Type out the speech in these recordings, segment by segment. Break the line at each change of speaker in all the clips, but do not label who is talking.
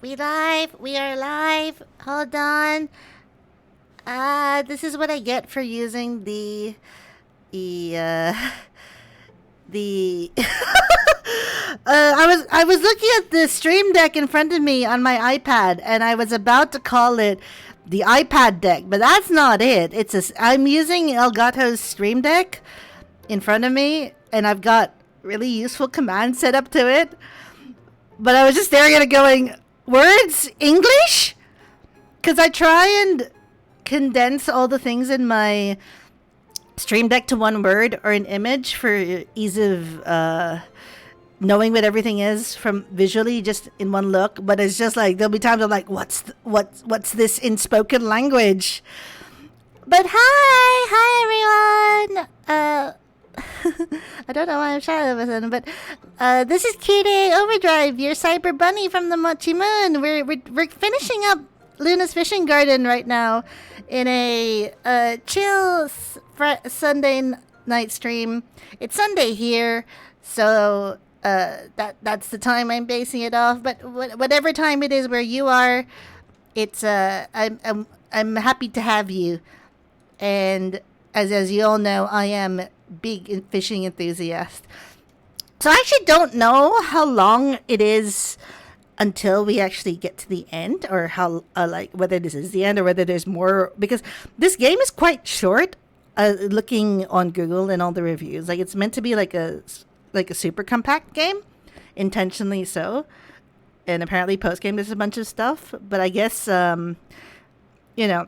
We live. We are live. Hold on. This is what I get for using the the. I was looking at the stream deck in front of me on my iPad, and I was about to call it the iPad deck, but that's not it. I'm using Elgato's stream deck in front of me, and I've got really useful commands set up to it. But I was just staring at it going, words? English? Because I try and condense all the things in my Stream Deck to one word or an image for ease of knowing what everything is from visually just in one look. But it's just like, there'll be times I'm like, what's this in spoken language? But hi everyone. I don't know why I'm shy all of a sudden, but this is Q-Day Overdrive, your cyber bunny from the Mochi Moon. We're finishing up Luna's Fishing Garden right now in a chill Sunday night stream. It's Sunday here, so that's the time I'm basing it off. But whatever time it is where you are, it's I'm happy to have you. And as you all know, I am big fishing enthusiast. So I actually don't know how long it is until we actually get to the end, or how like whether this is the end or whether there's more, because this game is quite short. Looking on Google and all the reviews, like it's meant to be like a super compact game, intentionally so. And apparently post game there's a bunch of stuff, but I guess you know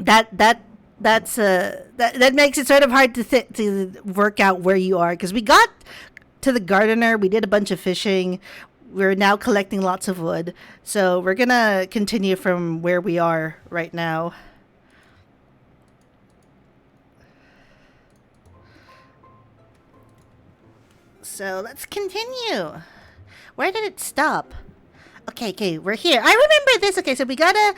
that makes it sort of hard to work out where you are, because we got to the gardener, we did a bunch of fishing, we're now collecting lots of wood, so we're gonna continue from where we are right now. So let's continue. Where did it stop? Okay, we're here. I remember this. Okay, so we gotta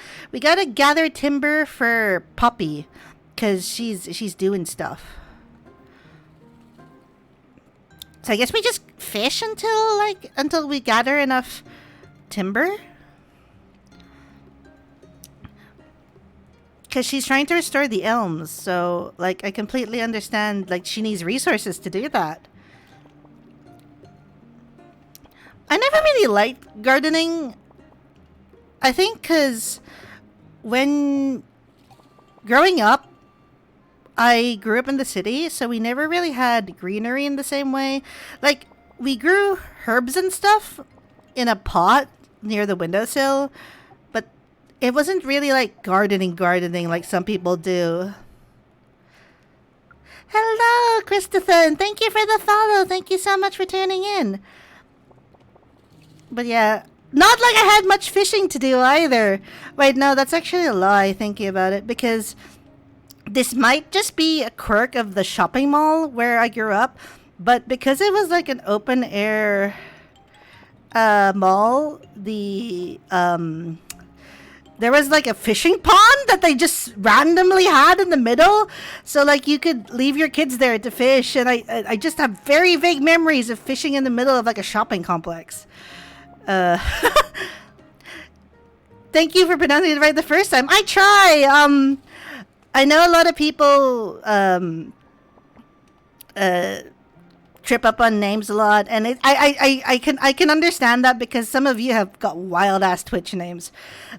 gather timber for Poppy, cause she's doing stuff. So I guess we just fish until we gather enough timber. Cause she's trying to restore the elms. So like I completely understand. Like she needs resources to do that. I never really liked gardening. I think because when growing up, I grew up in the city, so we never really had greenery in the same way. Like, we grew herbs and stuff in a pot near the windowsill, but it wasn't really like gardening like some people do. Hello, Christopher, and thank you for the follow. Thank you so much for tuning in. But yeah, not like I had much fishing to do either. Wait, no, that's actually a lie thinking about it, because this might just be a quirk of the shopping mall where I grew up, but because it was like an open air mall, there was like a fishing pond that they just randomly had in the middle, so like you could leave your kids there to fish, and I just have very vague memories of fishing in the middle of like a shopping complex. Uh, Thank you for pronouncing it right the first time. I try. I know a lot of people uh, trip up on names a lot, and I can understand that, because some of you have got wild ass Twitch names,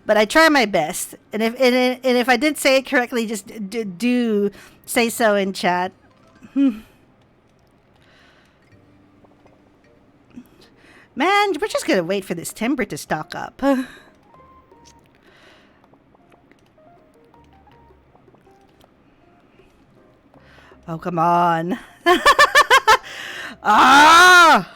but I try my best. And if I didn't say it correctly, just do say so in chat. Man, we're just gonna wait for this timber to stock up. Oh, come on. Ah!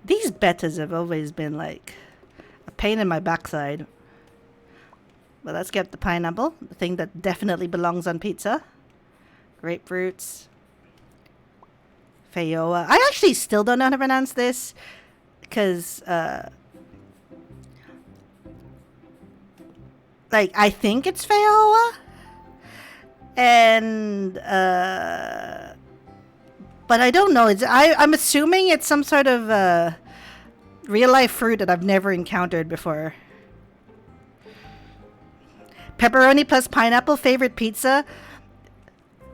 These betas have always been like a pain in my backside. Well, let's get the pineapple, the thing that definitely belongs on pizza. Grapefruits. Fayoa. I actually still don't know how to pronounce this, because like I think it's Fayoa, and but I don't know. I'm assuming it's some sort of real life fruit that I've never encountered before. Pepperoni plus pineapple favorite pizza.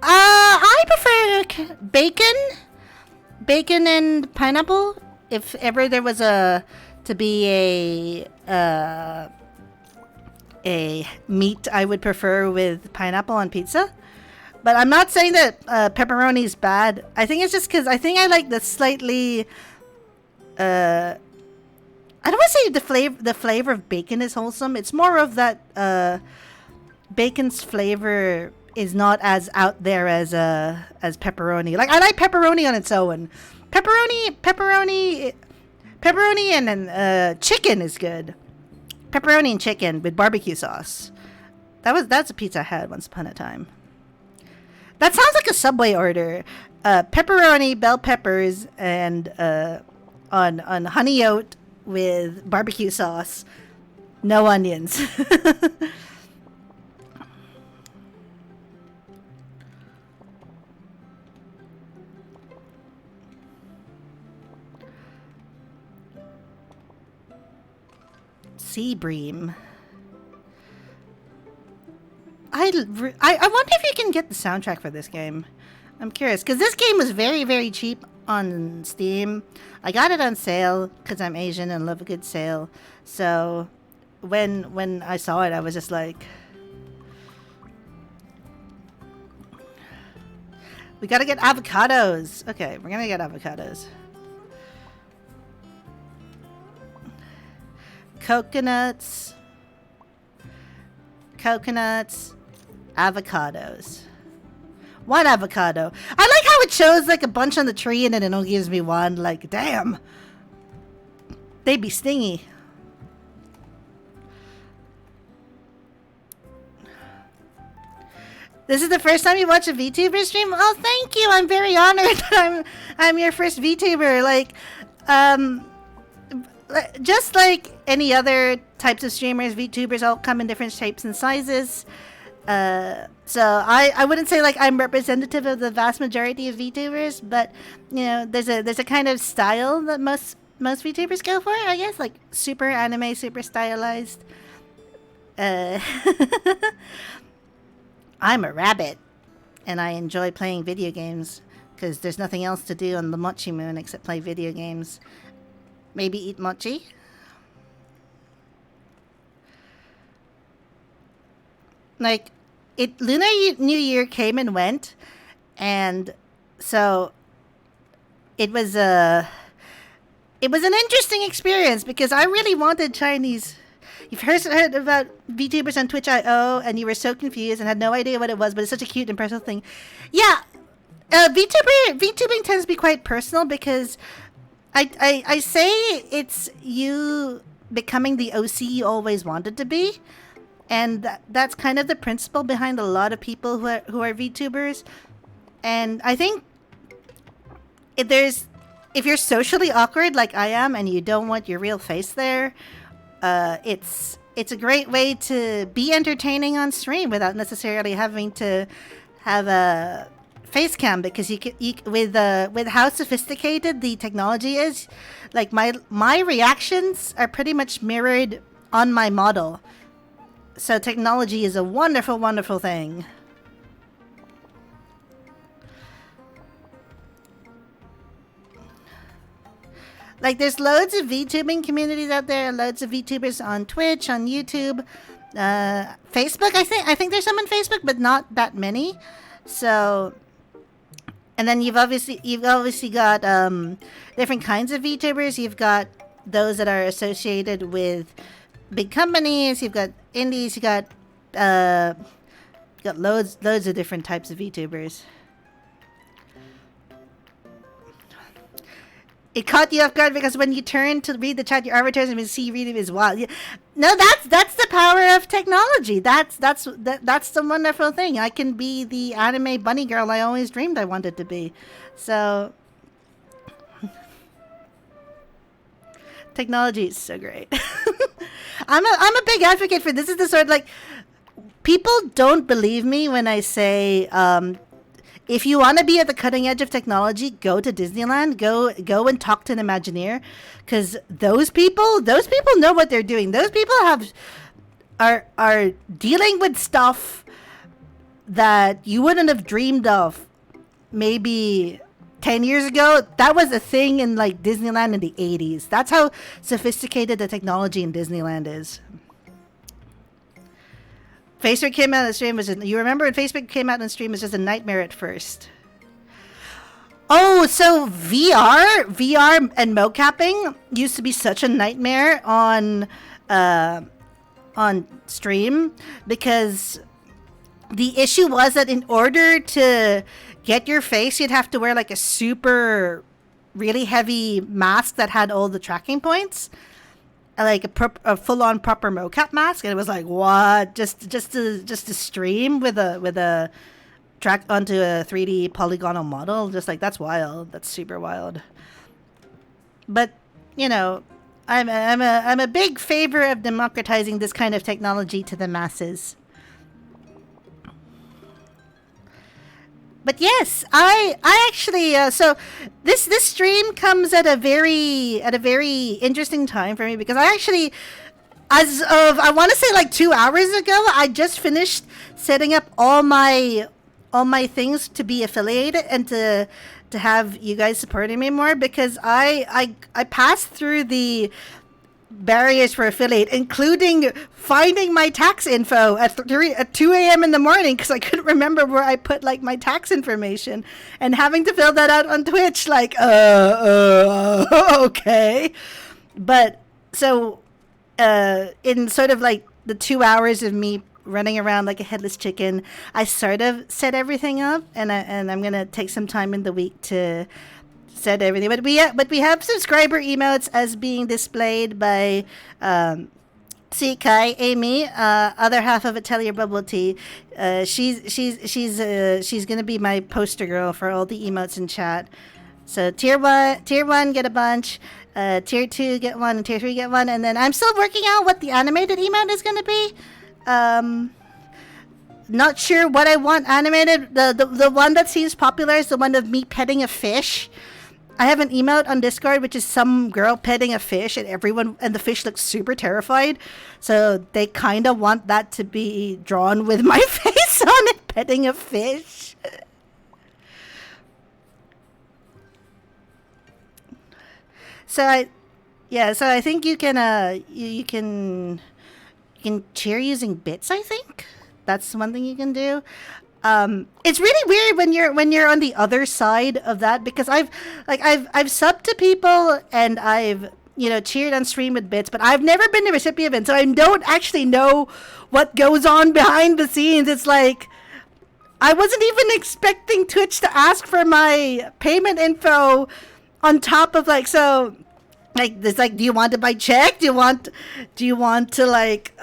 I prefer bacon and pineapple. If ever there was to be a meat I would prefer with pineapple on pizza. But I'm not saying that pepperoni is bad. I think it's just because I think I like the slightly. I don't want to say the flavor of bacon is wholesome. It's more of that bacon's flavor is not as out there as pepperoni. Like I like pepperoni on its own. Pepperoni, and then chicken is good. Pepperoni and chicken with barbecue sauce. That's a pizza I had once upon a time. That sounds like a Subway order. Pepperoni, bell peppers, and on honey oat with barbecue sauce. No onions. Sea bream. I wonder if you can get the soundtrack for this game. I'm curious because this game was very, very cheap on Steam. I got it on sale because I'm Asian and love a good sale. So when I saw it, I was just like, we gotta get avocados. Okay, we're gonna get avocados. Coconuts, avocados. One avocado. I like how it shows like a bunch on the tree and then it only gives me one. Like, damn. They'd be stingy. This is the first time you watch a VTuber stream? Oh, thank you. I'm very honored that I'm your first VTuber. Like, just like any other types of streamers, VTubers all come in different shapes and sizes. So I wouldn't say like I'm representative of the vast majority of VTubers, but you know, there's a kind of style that most VTubers go for, I guess, like super anime, super stylized. I'm a rabbit, and I enjoy playing video games because there's nothing else to do on the Mochi Moon except play video games. Maybe eat mochi. Like, Lunar New Year came and went, and so it was an interesting experience because I really wanted Chinese. You've heard about VTubers on Twitch.io, and you were so confused and had no idea what it was, but it's such a cute and personal thing. Yeah, VTubing tends to be quite personal because I say it's you becoming the OC you always wanted to be. And that's kind of the principle behind a lot of people who are VTubers. And I think if you're socially awkward like I am and you don't want your real face there, it's a great way to be entertaining on stream without necessarily having to have a face cam, because you with how sophisticated the technology is, like my reactions are pretty much mirrored on my model. So technology is a wonderful, wonderful thing. Like, there's loads of VTubing communities out there, loads of VTubers on Twitch, on YouTube, Facebook. I think there's some on Facebook, but not that many. So, and then you've obviously got different kinds of VTubers. You've got those that are associated with big companies. You've got indies. You got loads of different types of VTubers. It caught you off guard because when you turn to read the chat, your avatars and see reading is wild. No, that's the power of technology. That's the wonderful thing. I can be the anime bunny girl I always dreamed I wanted to be. So technology is so great. I'm a big advocate for this. Is the sort of, like, people don't believe me when I say if you want to be at the cutting edge of technology, go to Disneyland. Go and talk to an Imagineer, because those people know what they're doing. Those people are dealing with stuff that you wouldn't have dreamed of maybe 10 years ago. That was a thing in like Disneyland in the 80s. That's how sophisticated the technology in Disneyland is. Facebook came out on the stream. You remember when Facebook came out on the stream, it was just a nightmare at first. Oh, so VR and mocapping used to be such a nightmare on stream, because the issue was that in order to get your face, you'd have to wear like a super really heavy mask that had all the tracking points, like a full-on proper mocap mask. And it was like, what? Just to stream with a track onto a 3D polygonal model? Just like, that's wild. That's super wild. But you know, I'm a big favor of democratizing this kind of technology to the masses. But yes, I actually so this stream comes at a very interesting time for me, because I actually, as of I want to say like 2 hours ago, I just finished setting up all my things to be affiliated and to have you guys supporting me more, because I passed through the barriers for affiliate, including finding my tax info at 2 a.m. in the morning, because I couldn't remember where I put like my tax information, and having to fill that out on Twitch, like okay. But so in sort of like the 2 hours of me running around like a headless chicken, I sort of set everything up, and I'm gonna take some time in the week to set everything. But we have subscriber emails as being displayed by Kai, Amy, other half of Atelier Bubble Tea. She's gonna be my poster girl for all the emotes in chat. So tier one get a bunch, tier 2 get one, and tier 3 get one, and then I'm still working out what the animated emote is gonna be. Not sure what I want animated. The one that seems popular is the one of me petting a fish. I have an emote on Discord which is some girl petting a fish, and the fish looks super terrified. So they kind of want that to be drawn with my face on it, petting a fish. So I think you can you can cheer using bits. I think that's one thing you can do. It's really weird when you're on the other side of that, because I've subbed to people and I've cheered on stream with bits, but I've never been the recipient, so I don't actually know what goes on behind the scenes. It's like I wasn't even expecting Twitch to ask for my payment info on top of like it's like, do you want it by check? Do you want to like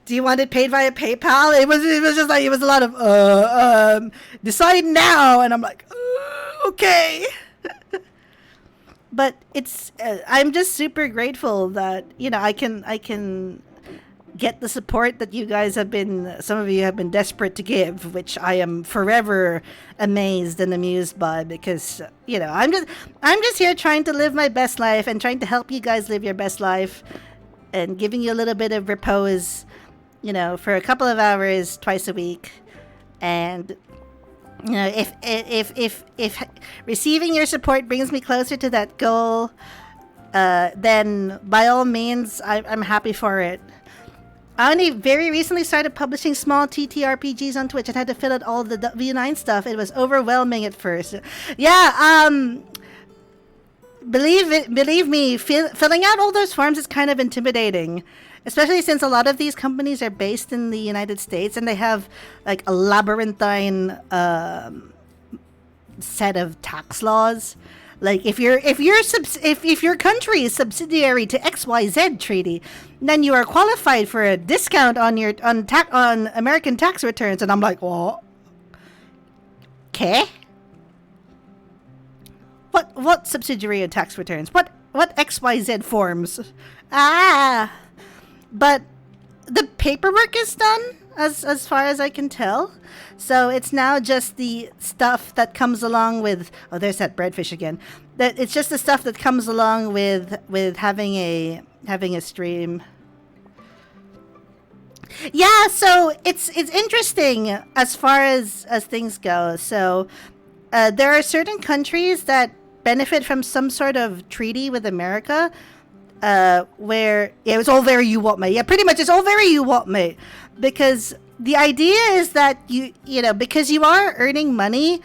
do you want it paid via PayPal? It was just like, it was a lot of decide now, and I'm like, okay. But it's I'm just super grateful that I can get the support that you guys some of you have been desperate to give, which I am forever amazed and amused by, because I'm just here trying to live my best life and trying to help you guys live your best life, and giving you a little bit of repose, for a couple of hours twice a week. And if receiving your support brings me closer to that goal, then by all means I'm happy for it. I only very recently started publishing small TTRPGs on Twitch and had to fill out all the W9 stuff. It was overwhelming at first. Yeah, believe me, filling out all those forms is kind of intimidating, especially since a lot of these companies are based in the United States and they have like a labyrinthine set of tax laws. Like if your country is subsidiary to XYZ treaty, then you are qualified for a discount on American tax returns. And I'm like, well, okay. What subsidiary of tax returns? What XYZ forms? But the paperwork is done. as far as I can tell. So it's now just the stuff that comes along with. Oh, there's that breadfish again. That it's just the stuff that comes along with having a stream. Yeah, so it's interesting as far as things go. So there are certain countries that benefit from some sort of treaty with America, where it was all very you want me. Yeah, pretty much it's all very you want me, because the idea is that because you are earning money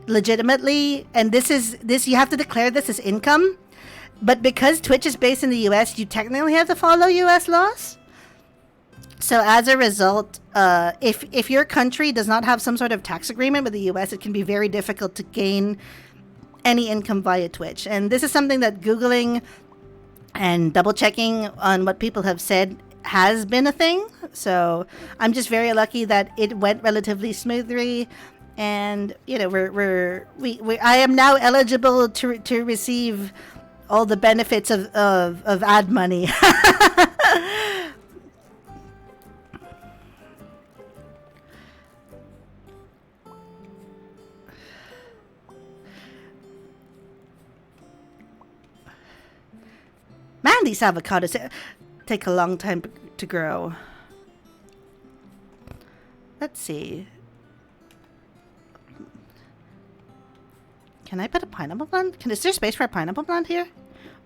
legitimately, and this you have to declare this as income, but because Twitch is based in the U.S., you technically have to follow U.S. laws. So as a result, if your country does not have some sort of tax agreement with the U.S., it can be very difficult to gain any income via Twitch. And this is something that Googling and double checking on what people have said has been a thing. So I'm just very lucky that it went relatively smoothly. And I am now eligible to receive all the benefits of ad money. Man, these avocados take a long time to grow. Let's see. Can I put a pineapple plant? Is there space for a pineapple plant here?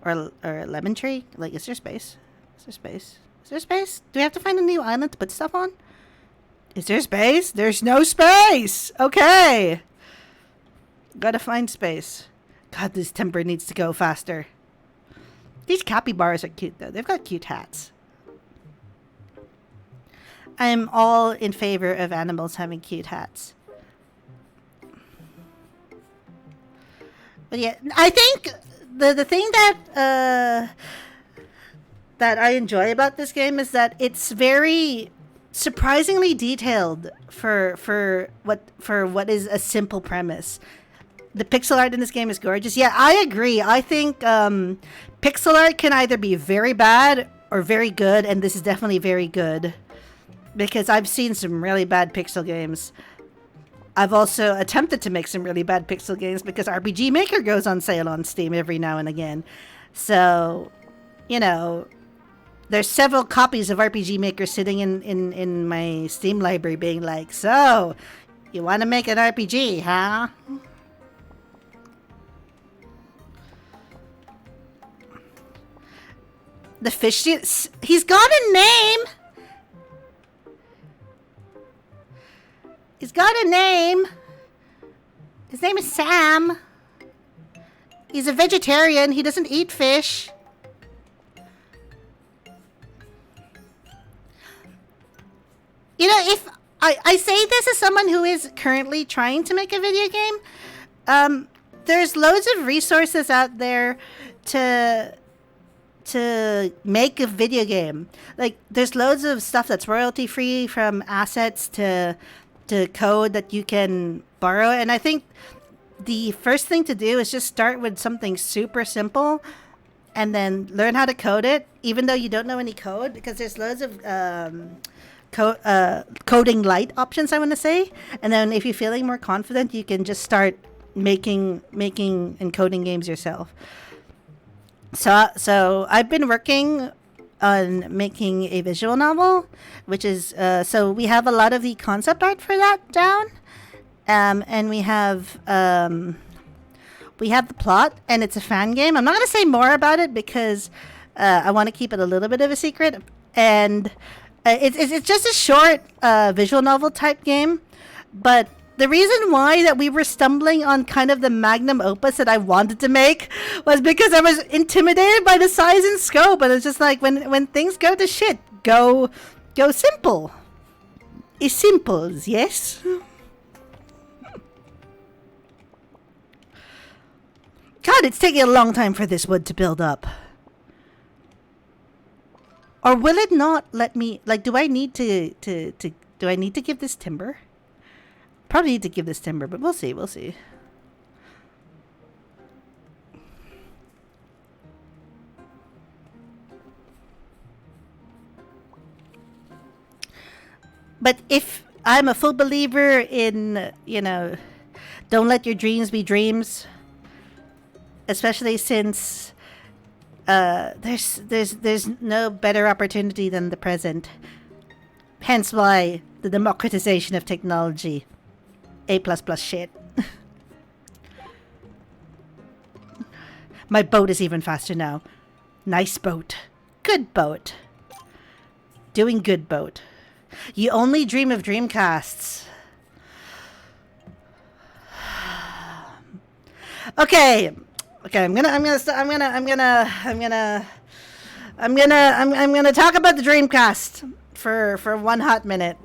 Or a lemon tree? Like, is there space? Is there space? Is there space? Do we have to find a new island to put stuff on? Is there space? There's no space! Okay! Gotta find space. God, this timber needs to go faster. These capybaras are cute, though. They've got cute hats. I'm all in favor of animals having cute hats. But yeah, I think the thing that I enjoy about this game is that it's very surprisingly detailed for what is a simple premise. The pixel art in this game is gorgeous. Yeah, I agree. I think pixel art can either be very bad or very good, and this is definitely very good. Because I've seen some really bad pixel games. I've also attempted to make some really bad pixel games because RPG Maker goes on sale on Steam every now and again. So, there's several copies of RPG Maker sitting in my Steam library being like, so, you want to make an RPG, huh? The fish, he's got a name! He's got a name. His name is Sam. He's a vegetarian. He doesn't eat fish. If I say this as someone who is currently trying to make a video game, there's loads of resources out there to make a video game. Like, there's loads of stuff that's royalty free, from assets to code that you can borrow. And I think the first thing to do is just start with something super simple and then learn how to code it, even though you don't know any code, because there's loads of coding light options, I want to say. And then if you're feeling more confident, you can just start making and coding games yourself. So I've been working on making a visual novel, which is so we have a lot of the concept art for that down, and we have the plot, and it's a fan game. I'm not going to say more about it because I want to keep it a little bit of a secret, and it's just a short visual novel type game. But the reason why that we were stumbling on kind of the magnum opus that I wanted to make was because I was intimidated by the size and scope, and it's just like when things go to shit, go simple. It's simples, yes. God, it's taking a long time for this wood to build up. Or will it not let me? Like, do I need to give this timber? Probably need to give this timber, but we'll see. We'll see. But if I'm a full believer in, don't let your dreams be dreams, especially since there's no better opportunity than the present. Hence why the democratization of technology. A++ shit. My boat is even faster now. Nice boat. Good boat. Doing good boat. You only dream of Dreamcasts. Okay. I'm gonna talk about the Dreamcast for one hot minute.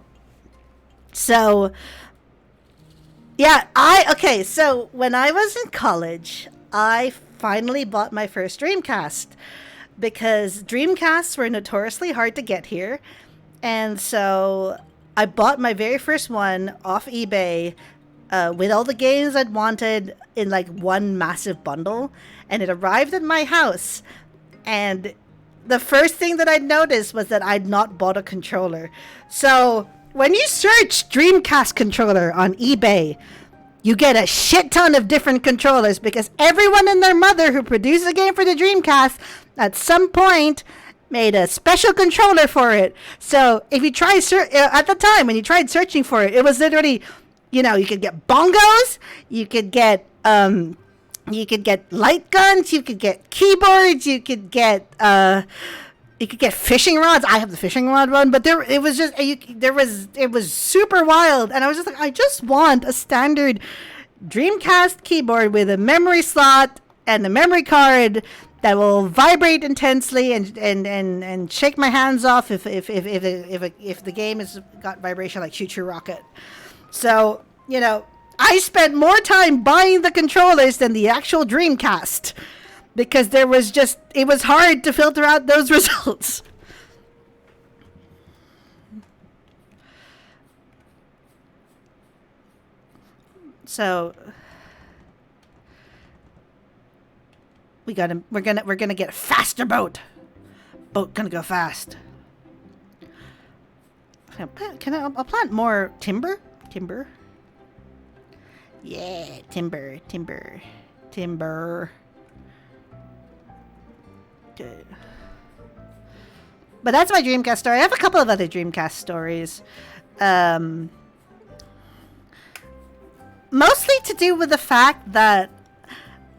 So, yeah, so when I was in college, I finally bought my first Dreamcast because Dreamcasts were notoriously hard to get here. And so I bought my very first one off eBay with all the games I'd wanted in like one massive bundle. And it arrived at my house. And the first thing that I noticed was that I'd not bought a controller. So when you search Dreamcast controller on eBay, you get a shit ton of different controllers because everyone and their mother who produced a game for the Dreamcast at some point made a special controller for it. So if you try at the time when you tried searching for it, it was literally, you could get bongos, you could get light guns, you could get keyboards, you could get fishing rods. I have the fishing rod one, but it was super wild, and I was just like, I just want a standard Dreamcast keyboard with a memory slot and a memory card that will vibrate intensely and shake my hands off if the game has got vibration like Shoot Your Rocket. So, I spent more time buying the controllers than the actual Dreamcast because it was hard to filter out those results. So we're gonna get a faster boat. Boat gonna go fast. I'll plant more timber? Timber. Yeah, timber. Good. But that's my Dreamcast story. I have a couple of other Dreamcast stories. Mostly to do with the fact that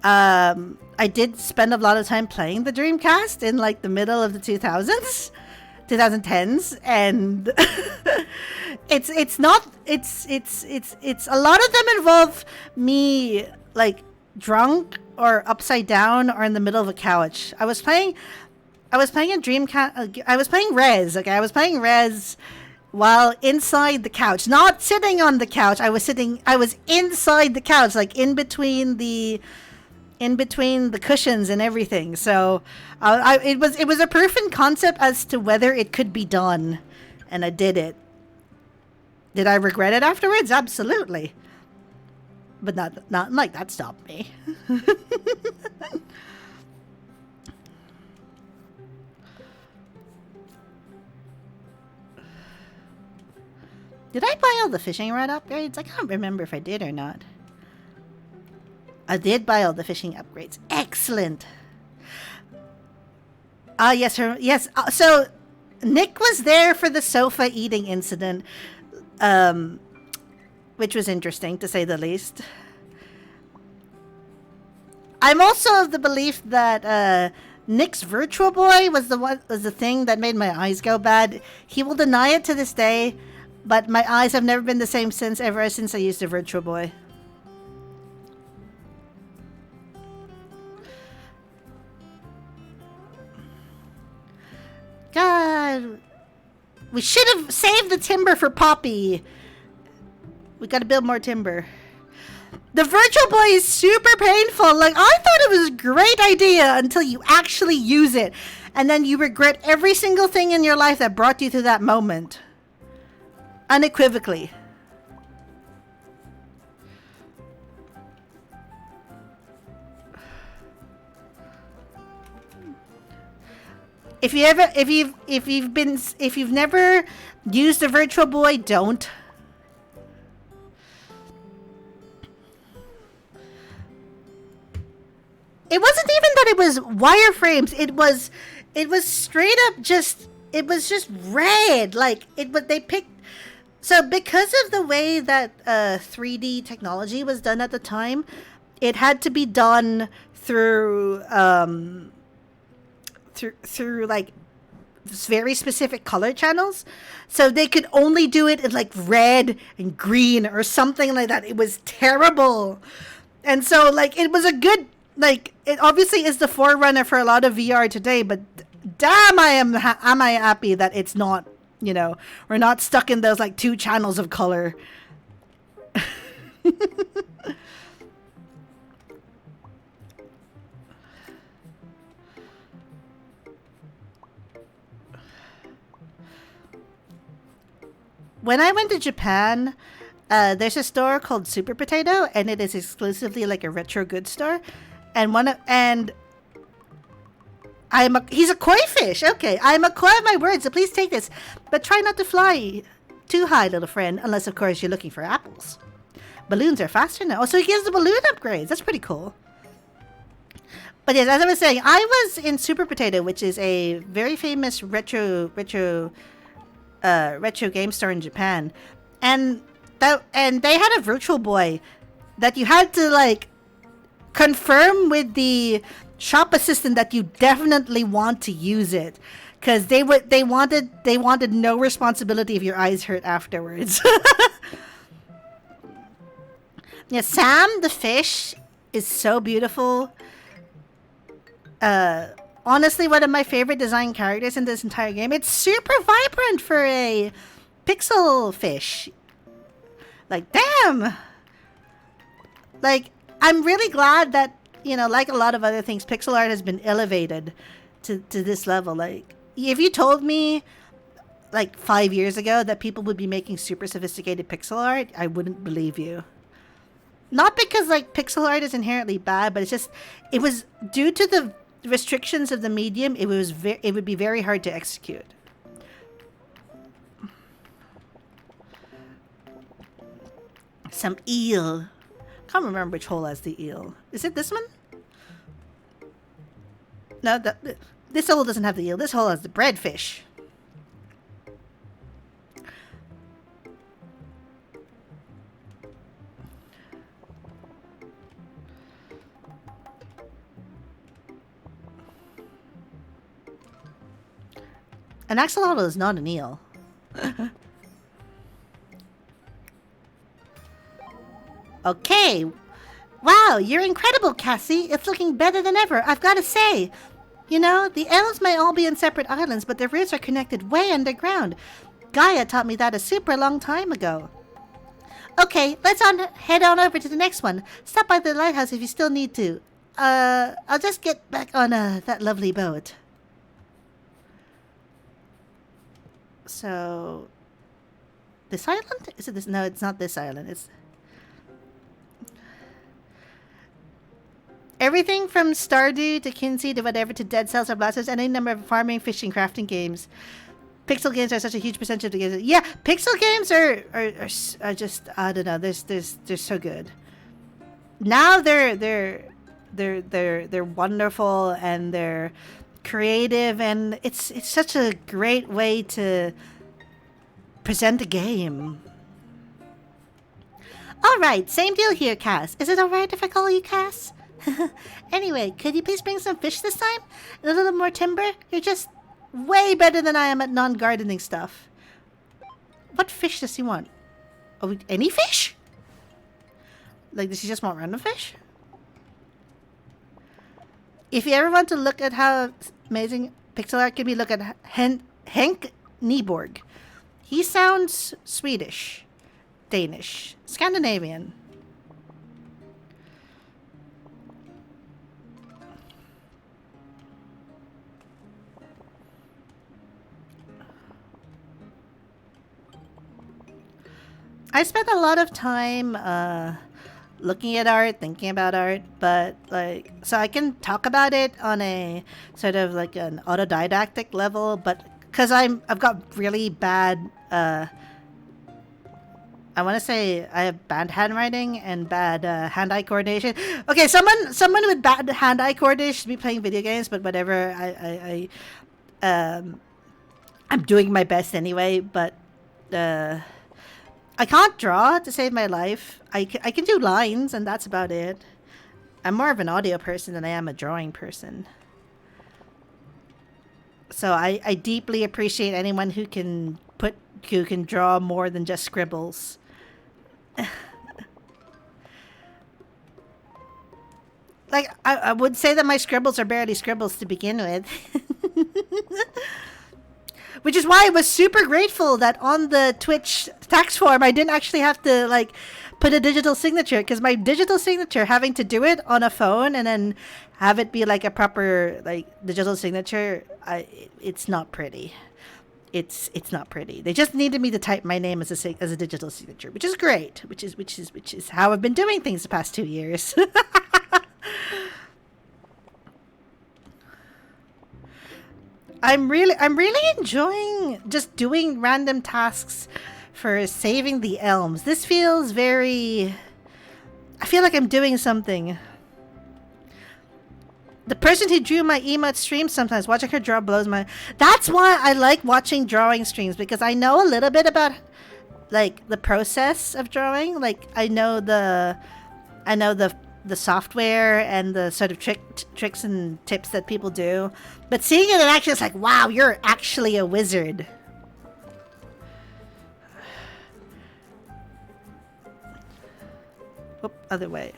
I did spend a lot of time playing the Dreamcast in like the middle of the 2010s, and it's a lot of them involve me like drunk or upside down or in the middle of a couch. I was playing a Dreamcast. I was playing Rez. Okay, I was playing Rez while inside the couch, not sitting on the couch. I was inside the couch, like in between the cushions and everything. So it was a proof in concept as to whether it could be done, and I did it. Did I regret it afterwards? Absolutely. But not like that stopped me. Did I buy all the fishing rod upgrades? I can't remember if I did or not. I did buy all the fishing upgrades. Excellent. Yes. So Nick was there for the sofa eating incident, which was interesting to say the least. I'm also of the belief that Nick's Virtual Boy was the thing that made my eyes go bad. He will deny it to this day, but my eyes have never been the same ever since I used the Virtual Boy. God, we should have saved the timber for Poppy. We gotta build more timber. The Virtual Boy is super painful. Like, I thought it was a great idea until you actually use it. And then you regret every single thing in your life that brought you to that moment. Unequivocally. If you've never used a Virtual Boy, don't. It wasn't even that it was wireframes. It was straight up just, it was just red. Like it, but they picked. So because of the way that 3D technology was done at the time, it had to be done through through like very specific color channels. So they could only do it in like red and green or something like that. It was terrible. And so like it was a good, like it obviously is the forerunner for a lot of VR today, but damn, am I happy that it's not, you know, we're not stuck in those like two channels of color. When I went to Japan, there's a store called Super Potato, and it is exclusively like a retro goods store. And he's a koi fish. Okay, I'm a koi of my words, so please take this, but try not to fly too high, little friend, unless of course you're looking for apples. Balloons are faster now. Oh, so he gives the balloon upgrades. That's pretty cool. But yes, as I was saying, I was in Super Potato, which is a very famous retro game store in Japan, and they had a Virtual Boy that you had to like confirm with the shop assistant that you definitely want to use it, because they wanted no responsibility if your eyes hurt afterwards. Yeah, Sam the fish is so beautiful. Honestly, one of my favorite design characters in this entire game. It's super vibrant for a pixel fish. Like, damn! Like, I'm really glad that, you know, like a lot of other things, pixel art has been elevated to this level. Like, if you told me, like, 5 years ago that people would be making super sophisticated pixel art, I wouldn't believe you. Not because, like, pixel art is inherently bad, but it's just, it was due to the restrictions of the medium, it would be very hard to execute. Some eel. Can't remember which hole has the eel. Is it this one? No, this hole doesn't have the eel. This hole has the breadfish. An axolotl is not an eel. Okay. Wow, you're incredible, Cassie. It's looking better than ever, I've got to say. You know, the elves may all be in separate islands, but their roots are connected way underground. Gaia taught me that a super long time ago. Okay, let's head on over to the next one. Stop by the lighthouse if you still need to. I'll just get back on that lovely boat. So, this island? Is it this? No, it's not this island. It's everything from Stardew to Kinsey to whatever to Dead Cells or Blasters, any number of farming, fishing, crafting games. Pixel games are such a huge percentage of the games. Yeah, pixel games are just, I don't know. They're so good. Now they're wonderful and they're creative, and it's such a great way to present a game. All right, same deal here, Cass. Is it all right if I call you Cass? Anyway, could you please bring some fish this time? And a little more timber? You're just way better than I am at non-gardening stuff. What fish does he want? Oh, any fish? Like, does he just want random fish? If you ever want to look at how amazing pixel art can be, look at Henk Nieborg. He sounds Swedish, Danish, Scandinavian. I spent a lot of time looking at art, thinking about art, but like, so I can talk about it on a sort of like an autodidactic level, but because I've got really bad, I want to say I have bad handwriting and bad hand-eye coordination. Okay, someone with bad hand-eye coordination should be playing video games, but whatever. I'm doing my best anyway, but I can't draw to save my life. I can do lines, and that's about it. I'm more of an audio person than I am a drawing person. So I deeply appreciate anyone who can draw more than just scribbles. Like, I would say that my scribbles are barely scribbles to begin with. Which is why I was super grateful that on the Twitch tax form, I didn't actually have to, like, put a digital signature. Because my digital signature, having to do it on a phone and then have it be, like, a proper, like, digital signature, it's not pretty. It's not pretty. They just needed me to type my name as a digital signature, which is great. Which is how I've been doing things the past 2 years. I'm really enjoying just doing random tasks for saving the elms. This feels very... I feel like I'm doing something. The person who drew my emote stream sometimes, watching her draw blows my... That's why I like watching drawing streams, because I know a little bit about, like, the process of drawing. Like, I know the software and the sort of tricks and tips that people do. But seeing it in action, it's like, wow, you're actually a wizard. Whoop, other way.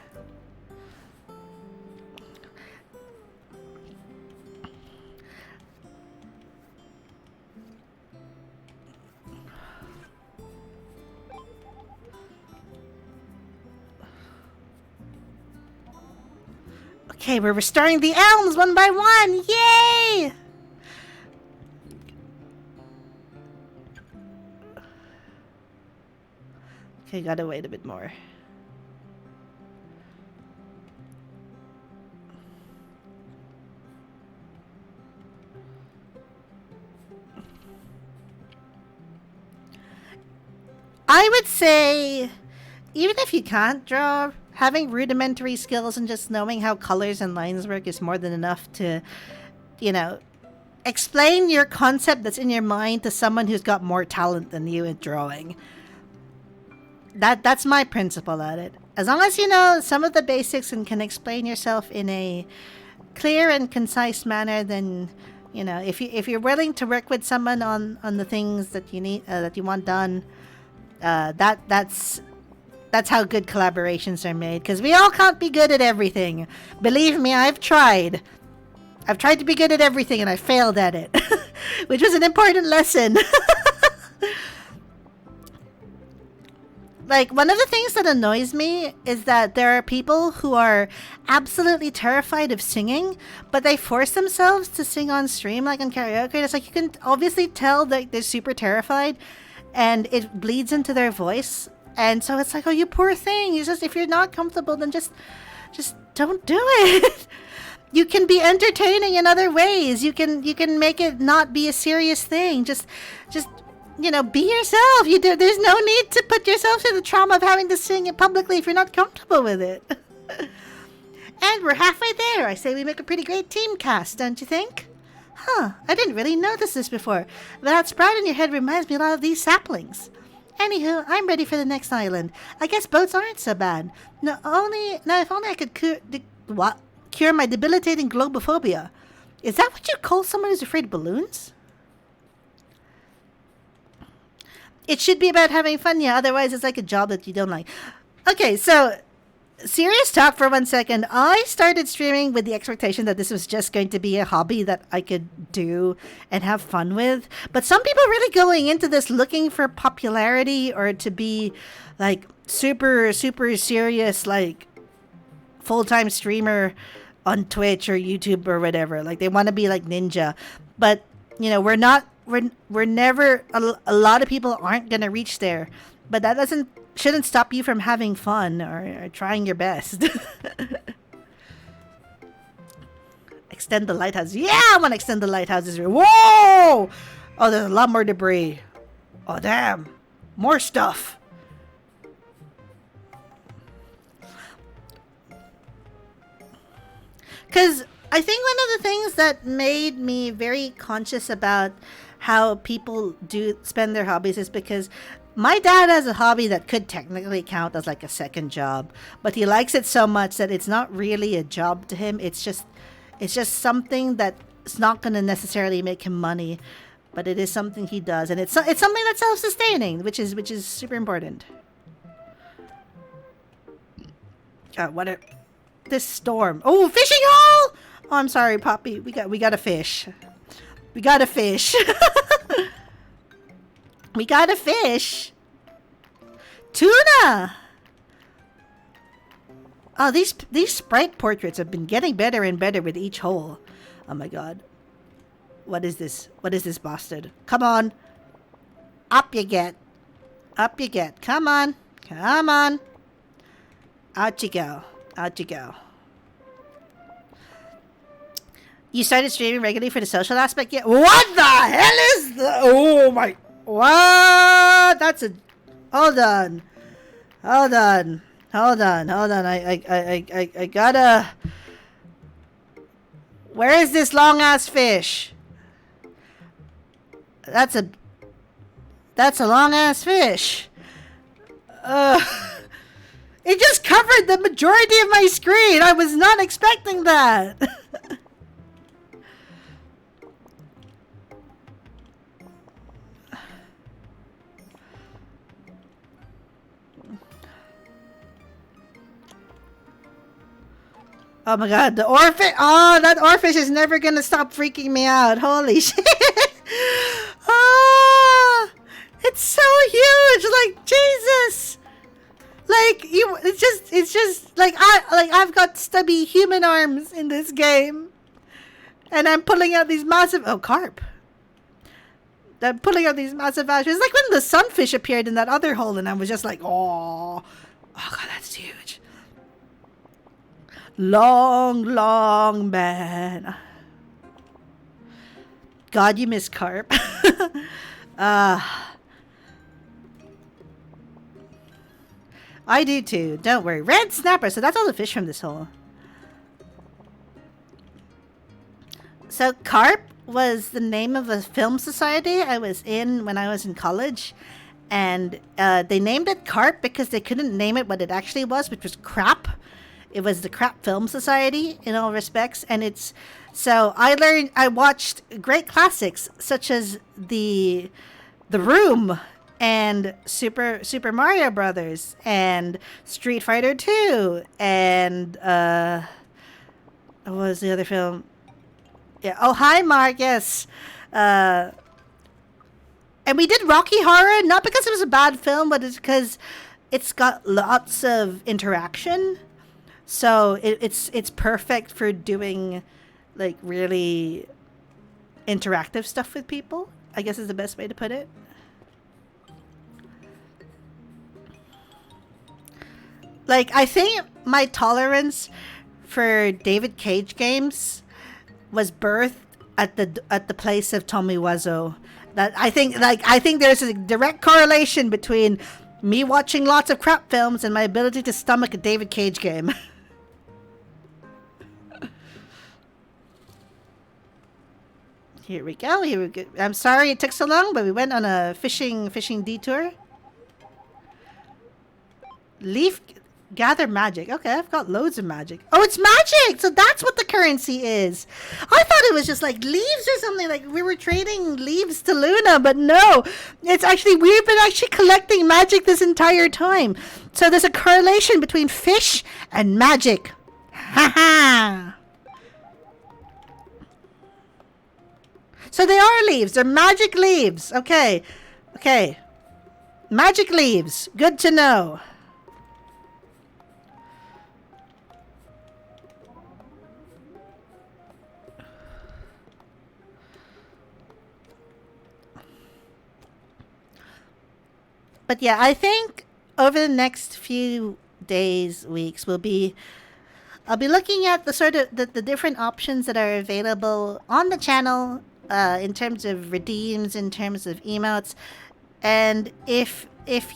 Okay, we're restoring the elms one by one. Yay! Okay, gotta wait a bit more. I would say, even if you can't draw, having rudimentary skills and just knowing how colors and lines work is more than enough to, you know, explain your concept that's in your mind to someone who's got more talent than you at drawing. That's my principle at it. As long as you know some of the basics and can explain yourself in a clear and concise manner, then, you know, if you're willing to work with someone on the things that you need that you want done, that's how good collaborations are made, because we all can't be good at everything. Believe me, I've tried. I've tried to be good at everything and I failed at it, which was an important lesson. Like, one of the things that annoys me is that there are people who are absolutely terrified of singing, but they force themselves to sing on stream, like on karaoke. It's like, you can obviously tell that they're super terrified and it bleeds into their voice. And so it's like, oh, you poor thing. You just, if you're not comfortable, then just don't do it. You can be entertaining in other ways. You can make it not be a serious thing. Just you know, be yourself. There's no need to put yourself through the trauma of having to sing it publicly if you're not comfortable with it. And we're halfway there. I say we make a pretty great team cast, don't you think? Huh, I didn't really notice this before. That sprout in your head reminds me a lot of these saplings. Anywho, I'm ready for the next island. I guess boats aren't so bad. Now, if only I could cure my debilitating globophobia. Is that what you call someone who's afraid of balloons? It should be about having fun, yeah. Otherwise, it's like a job that you don't like. Okay, so serious talk for 1 second. I started streaming with the expectation that this was just going to be a hobby that I could do and have fun with. But some people really going into this looking for popularity or to be like super, super serious, like full-time streamer on Twitch or YouTube or whatever. Like, they want to be like Ninja. But, you know, we're never, a lot of people aren't going to reach there. But that doesn't shouldn't stop you from having fun or trying your best. Extend the lighthouse. Yeah, I want to extend the lighthouses. Whoa! Oh, there's a lot more debris. Oh, damn. More stuff. Because I think one of the things that made me very conscious about how people do spend their hobbies is because my dad has a hobby that could technically count as like a second job, but he likes it so much that it's not really a job to him. It's just something that's not going to necessarily make him money, but it is something he does, and it's something that's self-sustaining, which is super important. What a this storm. Oh, fishing hole! Oh, I'm sorry, Poppy. We got a fish. We got a fish. We got a fish. Tuna. Oh, these sprite portraits have been getting better and better with each hole. Oh my god. What is this? What is this bastard? Come on. Up you get. Up you get. Come on. Come on. Out you go. Out you go. You started streaming regularly for the social aspect yet? What the hell is the... Oh my... What? That's a... Hold on. Hold on. Hold on. Hold on. I gotta... Where is this long-ass fish? That's a long-ass fish. It just covered the majority of my screen. I was not expecting that. Oh my god, the oarfish. Oh, that oarfish is never gonna stop freaking me out. Holy shit. Oh, it's so huge. Like, Jesus. Like, it's just like I've got stubby human arms in this game. And I'm pulling out these massive, oh, carp. I'm pulling out these massive ashes. It's like when the sunfish appeared in that other hole and I was just like, oh god, that's huge. Long man. God, you miss carp. I do too. Don't worry. Red snapper. So that's all the fish from this hole. So carp was the name of a film society I was in when I was in college. And they named it carp because they couldn't name it what it actually was, which was crap. It was the Crap Film Society in all respects. And it's... So I watched great classics such as The Room and Super Mario Brothers and Street Fighter 2 and what was the other film? Yeah. Oh, hi, Mark. Yes. And we did Rocky Horror, not because it was a bad film, but it's because it's got lots of interaction. So it's perfect for doing like really interactive stuff with people, I guess is the best way to put it. Like, I think my tolerance for David Cage games was birthed at the place of Tommy Wiseau. That I think there's a direct correlation between me watching lots of crap films and my ability to stomach a David Cage game. Here we go. Here we go. I'm sorry it took so long, but we went on a fishing detour. Leaf gather magic. Okay, I've got loads of magic. Oh, it's magic! So that's what the currency is. I thought it was just like leaves or something. Like we were trading leaves to Luna, but no. It's actually, we've been actually collecting magic this entire time. So there's a correlation between fish and magic. Haha. So they are leaves. They're magic leaves. Okay. Okay. Magic leaves. Good to know. But yeah, I think over the next few days, weeks, I'll be looking at the sort of the different options that are available on the channel, in terms of redeems, in terms of emotes, and if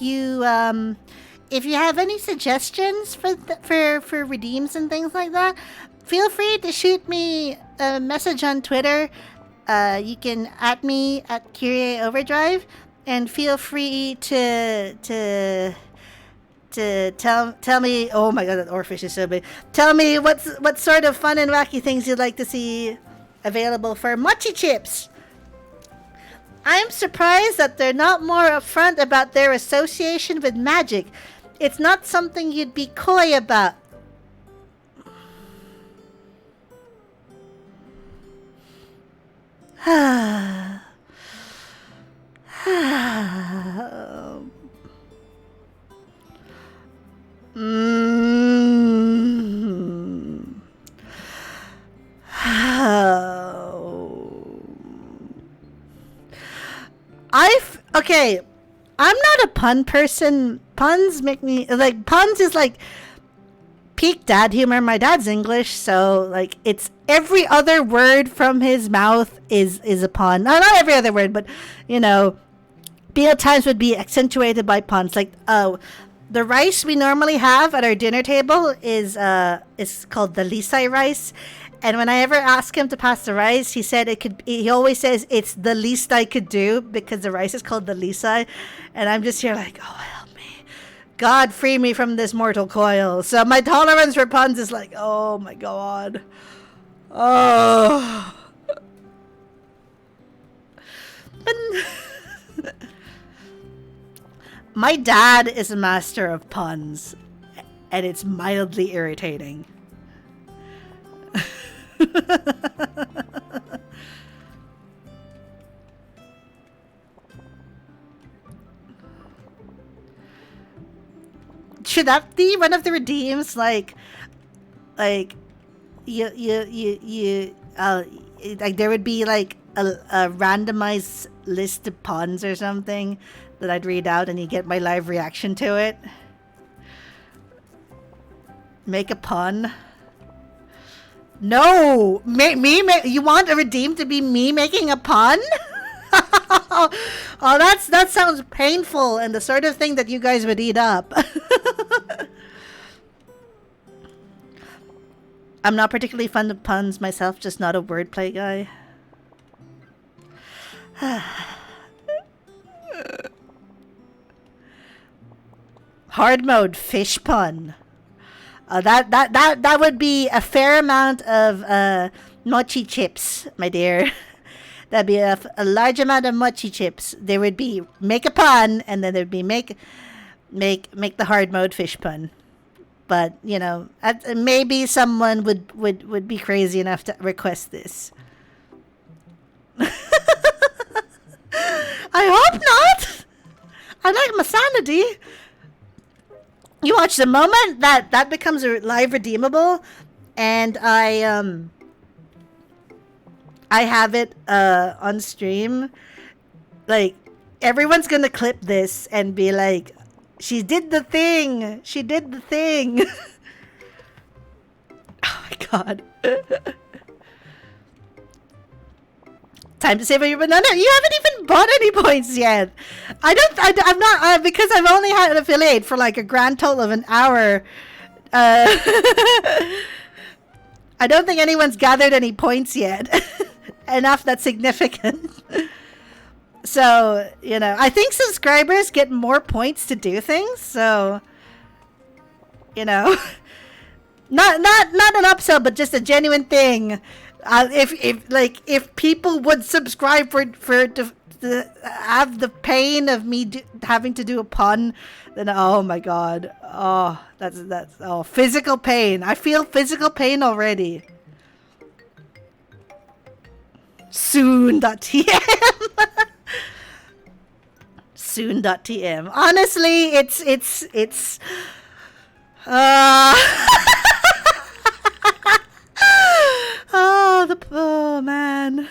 you have any suggestions for redeems and things like that, feel free to shoot me a message on Twitter. You can at me at Kyrie Overdrive, and feel free to tell me. Oh my god, that oarfish is so big. Tell me what sort of fun and wacky things you'd like to see available for mochi chips. I'm surprised that they're not more upfront about their association with magic. It's not something you'd be coy about. Mm. Okay. I'm not a pun person. Puns make me like puns is like peak dad humor. My dad's English, so like it's every other word from his mouth is a pun. No, not every other word, but you know, meal times would be accentuated by puns. Like the rice we normally have at our dinner table is called the lisai rice. And when I ever ask him to pass the rice, he said it could. He always says it's the least I could do because the rice is called the lisai, and I'm just here like, oh help me, God free me from this mortal coil. So my tolerance for puns is like, oh my god, oh. My dad is a master of puns, and it's mildly irritating. Should that be one of the redeems? Like you like there would be like a randomized list of puns or something that I'd read out, and you get my live reaction to it. Make a pun. No, you want a redeem to be me making a pun? Oh, that sounds painful and the sort of thing that you guys would eat up. I'm not particularly fond of puns myself, just not a wordplay guy. Hard mode fish pun. That would be a fair amount of mochi chips, my dear. That'd be a large amount of mochi chips. There would be make a pun, and then there'd be make the hard mode fish pun. But you know, maybe someone would be crazy enough to request this. I hope not. I like my sanity. You watch the moment that becomes a live redeemable, and I have it on stream. Like everyone's gonna clip this and be like, "She did the thing. She did the thing." Oh my god. Time to save your banana. You haven't even bought any points yet. I'm not, because I've only had an affiliate for like a grand total of an hour. I don't think anyone's gathered any points yet. Enough that's significant. So, you know, I think subscribers get more points to do things. So, you know, not an upsell, but just a genuine thing. If people would subscribe to have the pain of me having to do a pun, then oh my god, oh that's physical pain. I feel physical pain already. Soon.tm. Soon.tm. Honestly, it's oh man.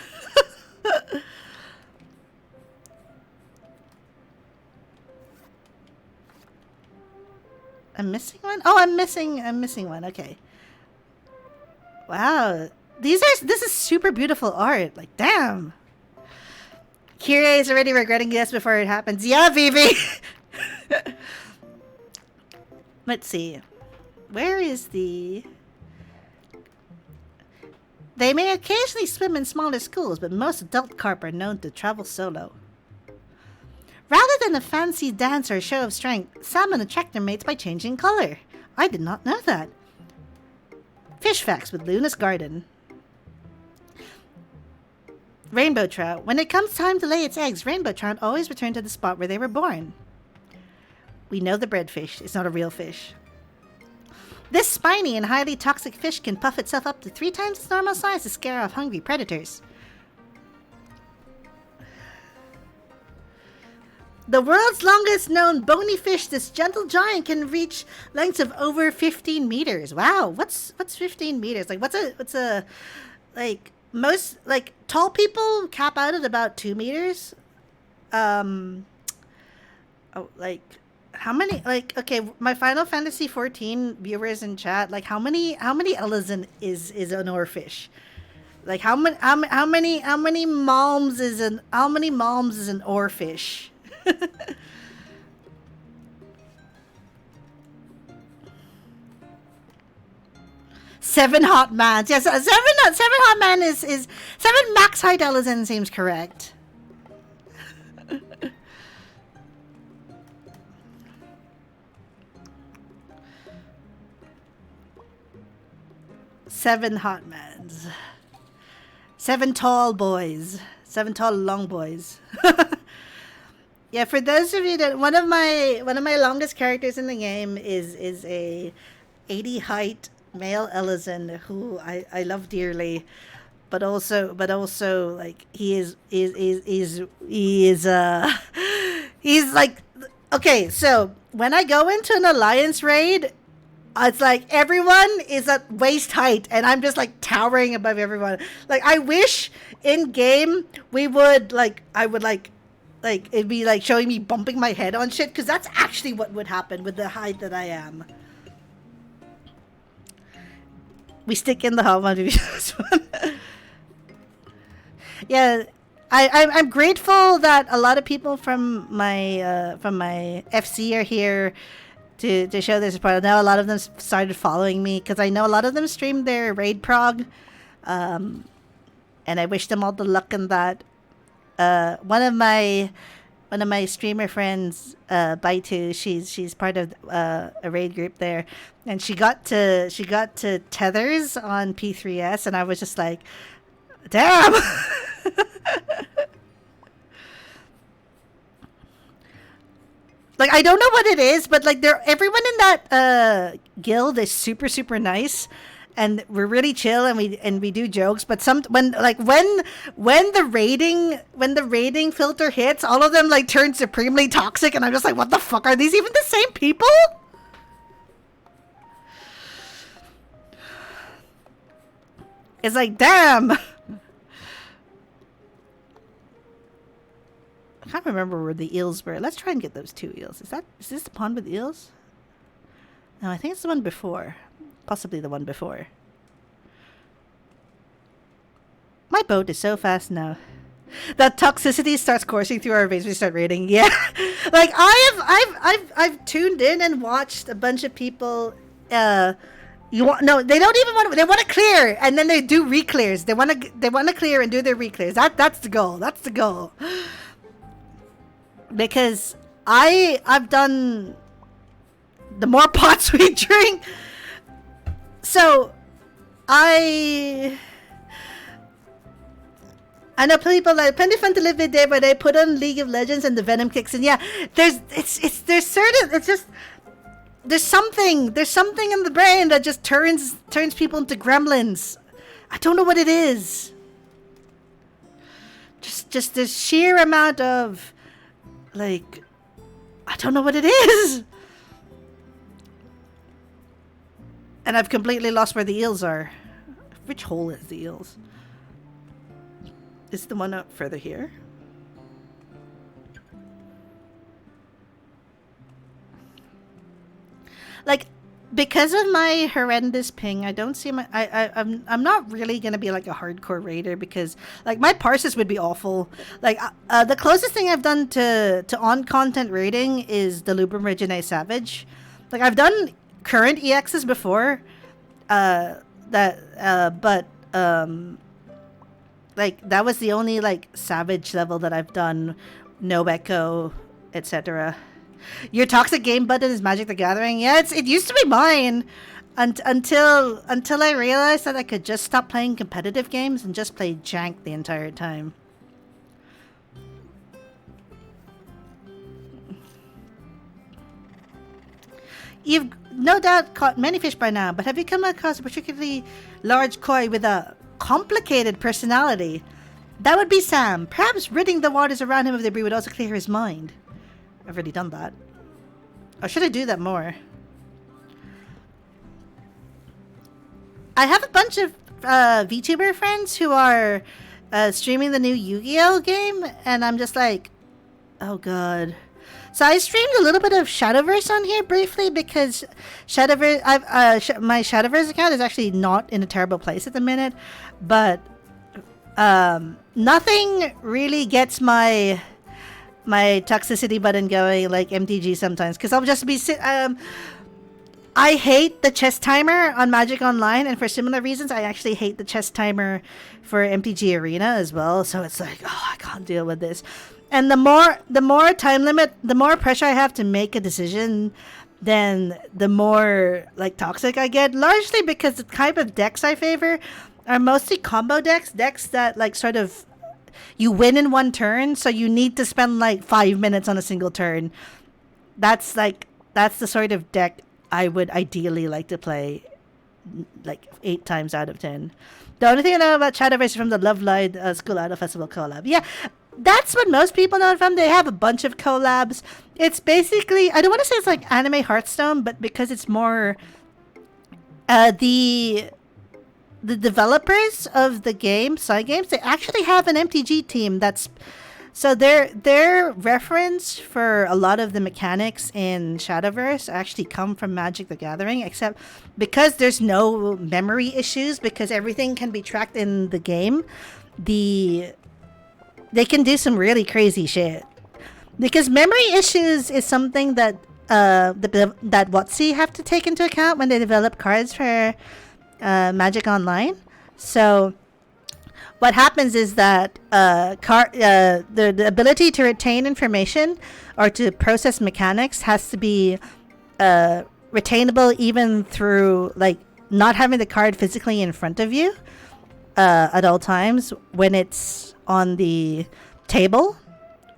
I'm missing one? Oh, I'm missing one. Okay. Wow. This is super beautiful art. Like, damn. Kyrie is already regretting this before it happens. Yeah, Vivi. Let's see. Where is the... They may occasionally swim in smaller schools, but most adult carp are known to travel solo. Rather than a fancy dance or a show of strength, salmon attract their mates by changing color. I did not know that. Fish facts with Luna's Garden. Rainbow trout. When it comes time to lay its eggs, rainbow trout always return to the spot where they were born. We know the breadfish is not a real fish. This spiny and highly toxic fish can puff itself up to 3 times its normal size to scare off hungry predators. The world's longest known bony fish, this gentle giant can reach lengths of over 15 meters. Wow, what's 15 meters? Like, what's a like most like tall people cap out at about 2 meters. Like how many? Like, okay, my Final Fantasy 14 viewers in chat. Like, how many Ellison is an oarfish? Like, how many malms is an oarfish? 7 hot mans. Yes, 7 hot man is 7 max height Ellison seems correct. 7 hot mans. 7 tall boys. 7 tall long boys. Yeah, for those of you that one of my longest characters in the game is a 80 height male Ellison who I love dearly, but also like he's like, okay, so when I go into an alliance raid, it's like everyone is at waist height and I'm just like towering above everyone. Like, I wish in game we would like, I would like it'd be like showing me bumping my head on shit, because that's actually what would happen with the height that I am. We stick in the hot one. Yeah, I'm grateful that a lot of people from my FC are here to show their support. Now a lot of them started following me because I know a lot of them stream their raid prog, and I wish them all the luck in that. One of my streamer friends, Baitu, she's part of a raid group there, and she got to tethers on P3S, and I was just like, damn. Like, I don't know what it is, but like everyone in that guild is super super nice. And we're really chill, and we do jokes. But when the rating filter hits, all of them like turn supremely toxic, and I'm just like, what the fuck, are these even the same people? It's like, damn. I can't remember where the eels were. Let's try and get those 2 eels. Is this the pond with eels? No, I think it's the one before. Possibly the one before. My boat is so fast now. That toxicity starts coursing through our veins. We start raiding. Yeah, like I've tuned in and watched a bunch of people. They don't even want to. They want to clear, and then they do re-clears. They want to clear and do their re-clears. That's the goal. That's the goal. Because I've done the more pots we drink. So, I know people like plenty fun to live with there, but they put on League of Legends and the venom kicks in. Yeah, there's something in the brain that just turns people into gremlins. I don't know what it is. Just this sheer amount of like, I don't know what it is. And I've completely lost where the eels are. Which hole is the eels? Is the one up further here? like because of my horrendous ping, I don't see my I'm not really gonna be like a hardcore raider because like my parses would be awful. Like the closest thing I've done to on content raiding is the Lubrum Reginae Savage. Like I've done current EXs before, but like that was the only like savage level that I've done. No echo, etc. Your toxic game button is Magic the Gathering. Yeah, it used to be mine, until I realized that I could just stop playing competitive games and just play jank the entire time. You've no doubt caught many fish by now, but have you come across a particularly large koi with a complicated personality? That would be Sam. Perhaps ridding the waters around him of debris would also clear his mind. I've already done that. Or should I do that more? I have a bunch of VTuber friends who are streaming the new Yu-Gi-Oh game, and I'm just like, oh god. So I streamed a little bit of Shadowverse on here briefly because Shadowverse, my Shadowverse account is actually not in a terrible place at the minute, but nothing really gets my toxicity button going like MTG sometimes, because I'll just be I hate the chess timer on Magic Online, and for similar reasons I actually hate the chess timer for MTG Arena as well. So it's like, oh, I can't deal with this. And the more time limit, the more pressure I have to make a decision, then the more like toxic I get, largely because the type of decks I favor are mostly combo decks that like sort of you win in one turn, so you need to spend like 5 minutes on a single turn. That's the sort of deck I would ideally like to play like 8 times out of 10. The only thing I know about Shadowverse is from the Love Light School Idol Festival collab. Yeah, that's what most people know it from. They have a bunch of collabs. It's basically, I don't want to say it's like anime Hearthstone, but because it's more the developers of the game, side games, they actually have an MTG team that's so their reference for a lot of the mechanics in Shadowverse actually come from Magic the Gathering, except because there's no memory issues, because everything can be tracked in the game, they can do some really crazy shit. Because memory issues is something that that WotC have to take into account when they develop cards for Magic Online. So what happens is that the ability to retain information or to process mechanics has to be retainable even through like not having the card physically in front of you at all times when it's on the table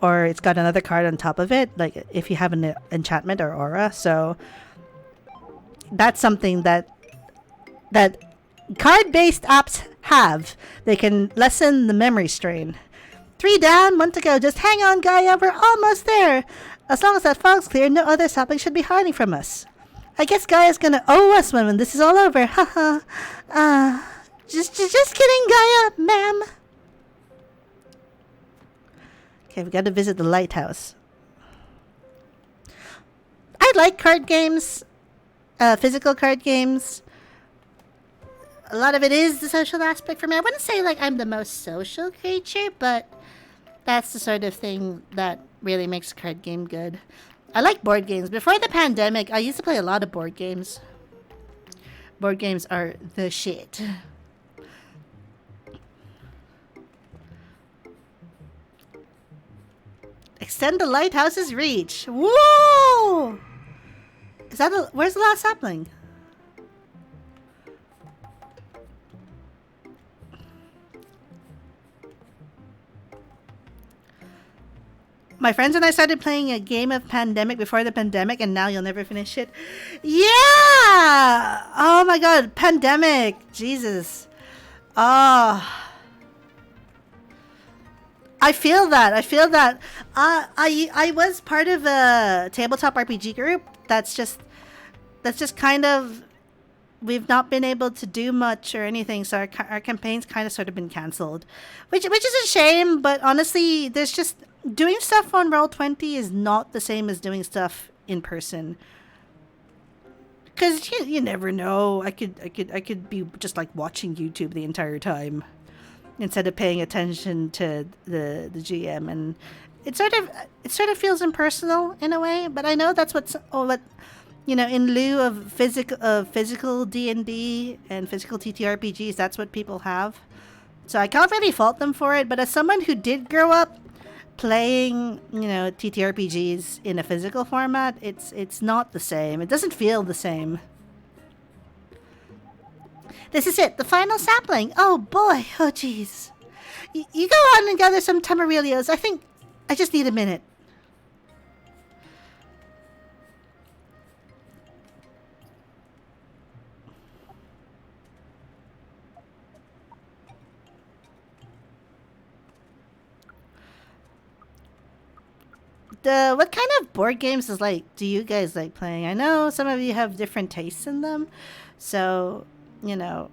or it's got another card on top of it, like if you have an enchantment or aura. So that's something that card-based apps have. They can lessen the memory strain. 3 down, 1 to go. Just hang on, Gaia. We're almost there. As long as that fog's clear, no other sapling should be hiding from us. I guess Gaia's gonna owe us one when this is all over. Haha. Just kidding, Gaia, ma'am. Okay, we got to visit the lighthouse. I like card games, physical card games. A lot of it is the social aspect for me. I wouldn't say like I'm the most social creature, but that's the sort of thing that really makes a card game good. I like board games. Before the pandemic, I used to play a lot of board games. Board games are the shit. Extend the lighthouse's reach. Whoa! Is that where's the last sapling? My friends and I started playing a game of Pandemic before the pandemic, and now you'll never finish it. Yeah! Oh my god, Pandemic. Jesus. Oh. I feel that. I was part of a tabletop RPG group. That's just kind of, we've not been able to do much or anything, so our campaign's kind of sort of been cancelled, which is a shame. But honestly, there's just doing stuff on Roll20 is not the same as doing stuff in person. Because you never know. I could be just like watching YouTube the entire time instead of paying attention to the GM, and it sort of feels impersonal in a way. But I know that's what in lieu of physical D&D and physical TTRPGs, that's what people have. So I can't really fault them for it. But as someone who did grow up playing, TTRPGs in a physical format, it's not the same. It doesn't feel the same. This is it, the final sapling. Oh boy, oh jeez. You go on and gather some tamarillos. I think I just need a minute. What kind of board games do you guys like playing? I know some of you have different tastes in them. So, you know,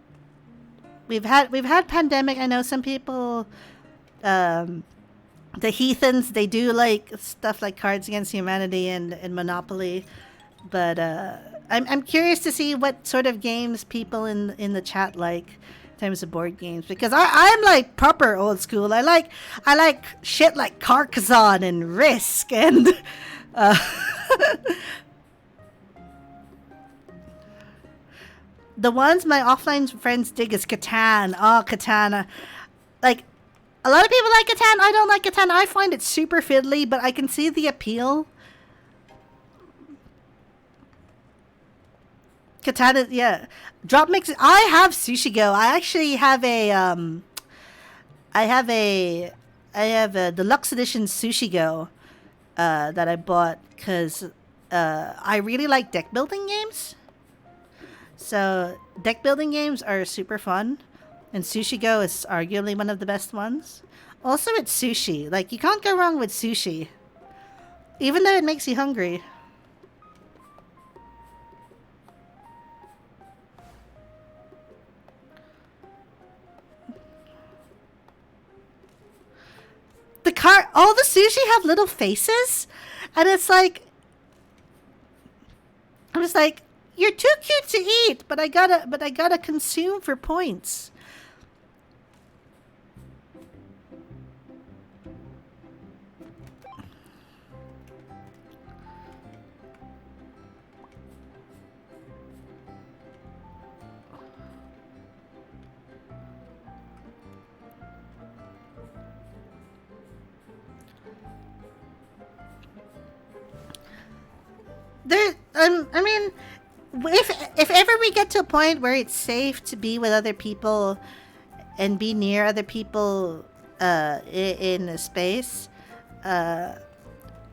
we've had pandemic. I know some people, um the heathens, they do like stuff like Cards Against Humanity and Monopoly. But I'm curious to see what sort of games people in the chat like in terms of board games, because I'm like proper old school. I like shit like Carcassonne and Risk and uh, the ones my offline friends dig is Catan. Oh, Katana. Like, a lot of people like Catan. I don't like Catan. I find it super fiddly, but I can see the appeal. Katana, yeah. Drop mix. I have Sushi Go. I actually have I have a I have a deluxe edition Sushi Go that I bought because I really like deck building games. So deck building games are super fun, and Sushi Go is arguably one of the best ones. Also, it's sushi. Like, you can't go wrong with sushi, even though it makes you hungry. All the sushi have little faces, and it's like, I'm just like, you're too cute to eat, but I gotta consume for points. I mean, if ever we get to a point where it's safe to be with other people and be near other people in a space, uh,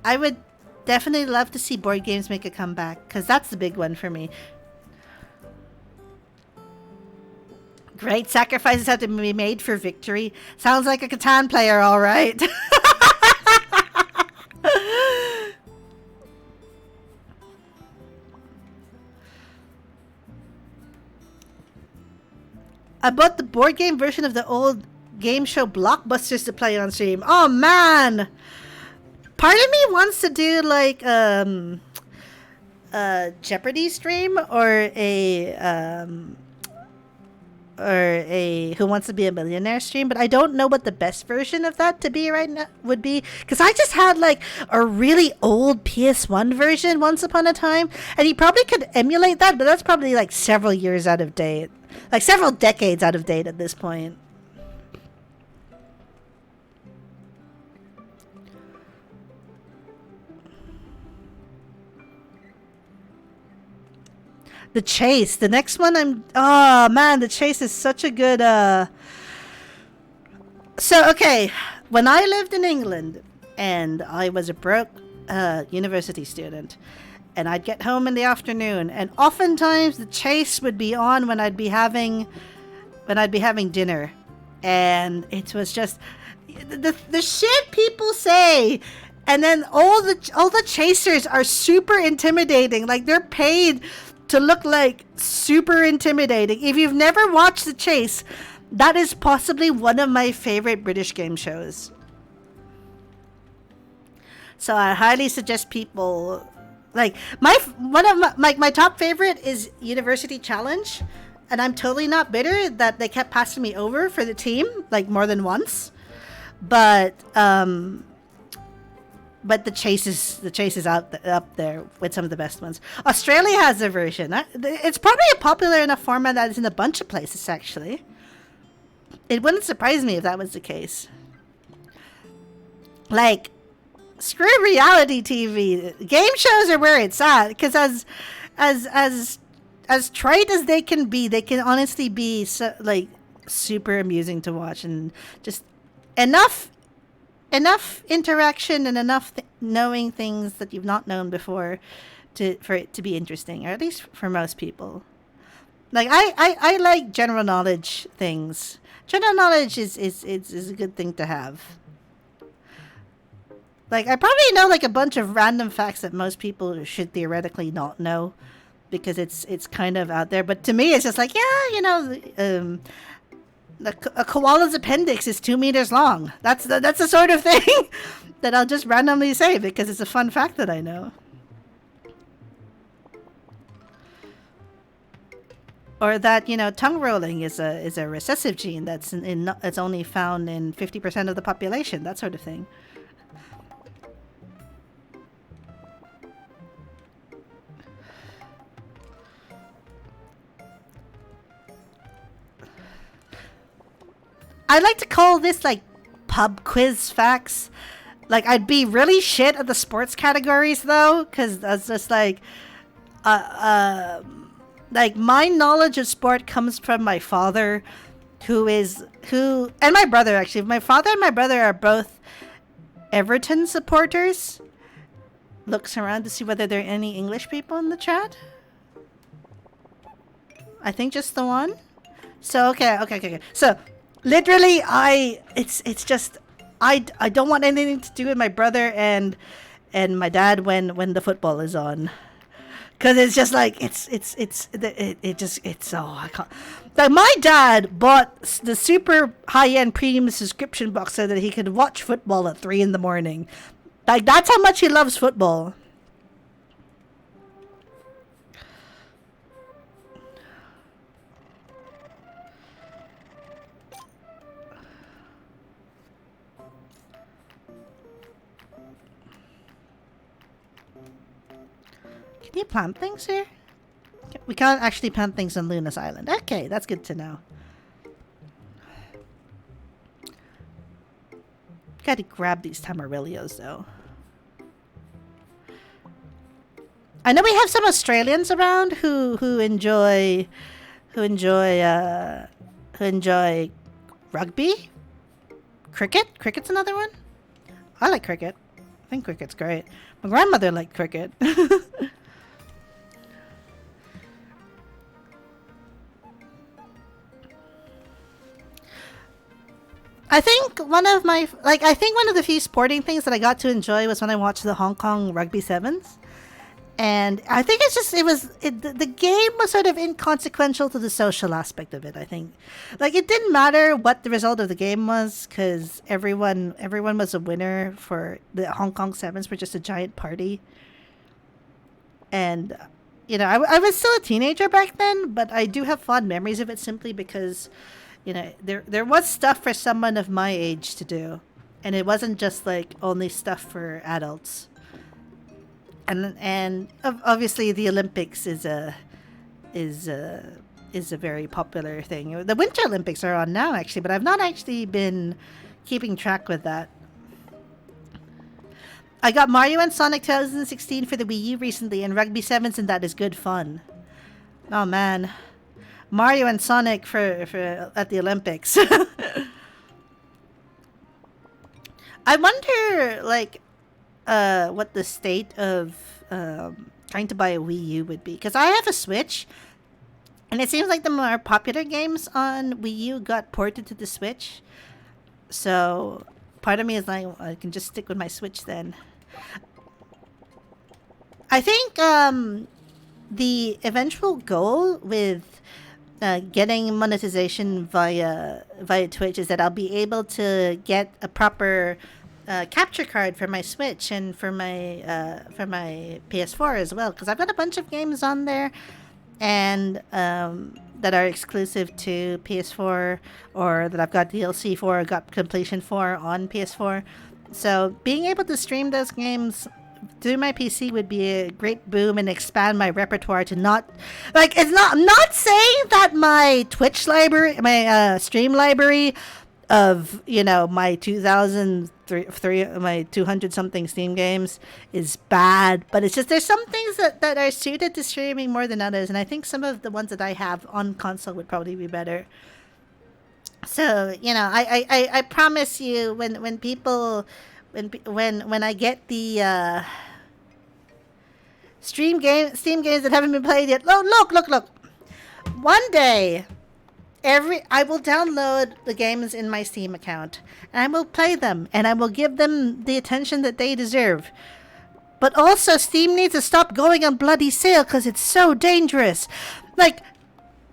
I would definitely love to see board games make a comeback, because that's the big one for me. Great sacrifices have to be made for victory. Sounds like a Catan player, all right. I bought the board game version of the old game show Blockbusters to play on stream. Oh man! Part of me wants to do like a Jeopardy stream, or a Who Wants to Be a Millionaire stream, but I don't know what the best version of that to be right now would be, because I just had like a really old PS1 version once upon a time, and you probably could emulate that, but that's probably like several years out of date, like several decades out of date at this point. The Chase, the next one, oh man, The Chase is such a good so okay, when I lived in England and I was a broke university student, and I'd get home in the afternoon, and oftentimes The Chase would be on when I'd be having dinner, and it was just the shit people say, and then all the chasers are super intimidating, like they're paid to look like super intimidating. If you've never watched The Chase, that is possibly one of my favorite British game shows. So I highly suggest people Like one of my top favorite is University Challenge, and I'm totally not bitter that they kept passing me over for the team like more than once. But the chase is up there with some of the best ones. Australia has a version. It's probably a popular enough format that it's in a bunch of places. Actually, it wouldn't surprise me if that was the case. Like, screw reality TV. Game shows are where it's at. Because as trite as they can honestly be like super amusing to watch, and just enough interaction and enough knowing things that you've not known before for it to be interesting, or at least for most people. Like I like general knowledge things. General knowledge is a good thing to have. Like, I probably know like a bunch of random facts that most people should theoretically not know, because it's kind of out there. But to me, it's just like, yeah, a koala's appendix is 2 meters long. That's the sort of thing that I'll just randomly say because it's a fun fact that I know. Or that tongue rolling is a recessive gene that's only found in 50% of the population. That sort of thing. I like to call this like pub quiz facts. Like, I'd be really shit at the sports categories though, because that's just like my knowledge of sport comes from my father, and my brother actually. My father and my brother are both Everton supporters. Looks around to see whether there are any English people in the chat. I think just the one. So okay. So literally, it's just I don't want anything to do with my brother and my dad when the football is on, because it's just like I can't. Like, my dad bought the super high end premium subscription box so that he could watch football at 3 a.m. Like, that's how much he loves football. Can you plant things here? We can't actually plant things on Luna's Island. Okay, that's good to know. Gotta grab these tamarillos though. I know we have some Australians around who enjoy rugby. Cricket's another one. I like cricket. I think cricket's great. My grandmother liked cricket. I think one of the few sporting things that I got to enjoy was when I watched the Hong Kong Rugby Sevens. And I think the game was sort of inconsequential to the social aspect of it. I think, like, it didn't matter what the result of the game was, because everyone was a winner. For the Hong Kong Sevens were just a giant party. And I was still a teenager back then, but I do have fond memories of it simply because there was stuff for someone of my age to do, and it wasn't just like only stuff for adults. And obviously the Olympics is a very popular thing. The Winter Olympics are on now actually, but I've not actually been keeping track with that. I got Mario and Sonic 2016 for the Wii U recently, and Rugby Sevens, and that is good fun. Oh man, Mario and Sonic for at the Olympics. I wonder, like, what the state of trying to buy a Wii U would be, because I have a Switch, and it seems like the more popular games on Wii U got ported to the Switch. So part of me is like, I can just stick with my Switch then. I think the eventual goal with getting monetization via Twitch is that I'll be able to get a proper capture card for my Switch and for my PS4 as well, because I've got a bunch of games on there, and that are exclusive to PS4, or that I've got DLC for, or got completion for on PS4. So being able to stream those games through my PC would be a great boom and expand my repertoire to not like it's not. I'm not saying that my Twitch library, my stream library of my 2003 my 200 something Steam games is bad, but it's just there's some things that are suited to streaming more than others, and I think some of the ones that I have on console would probably be better. So I promise you, when people when I get the Steam games that haven't been played yet. Look. One day, I will download the games in my Steam account, and I will play them, and I will give them the attention that they deserve. But also, Steam needs to stop going on bloody sale, because it's so dangerous. Like,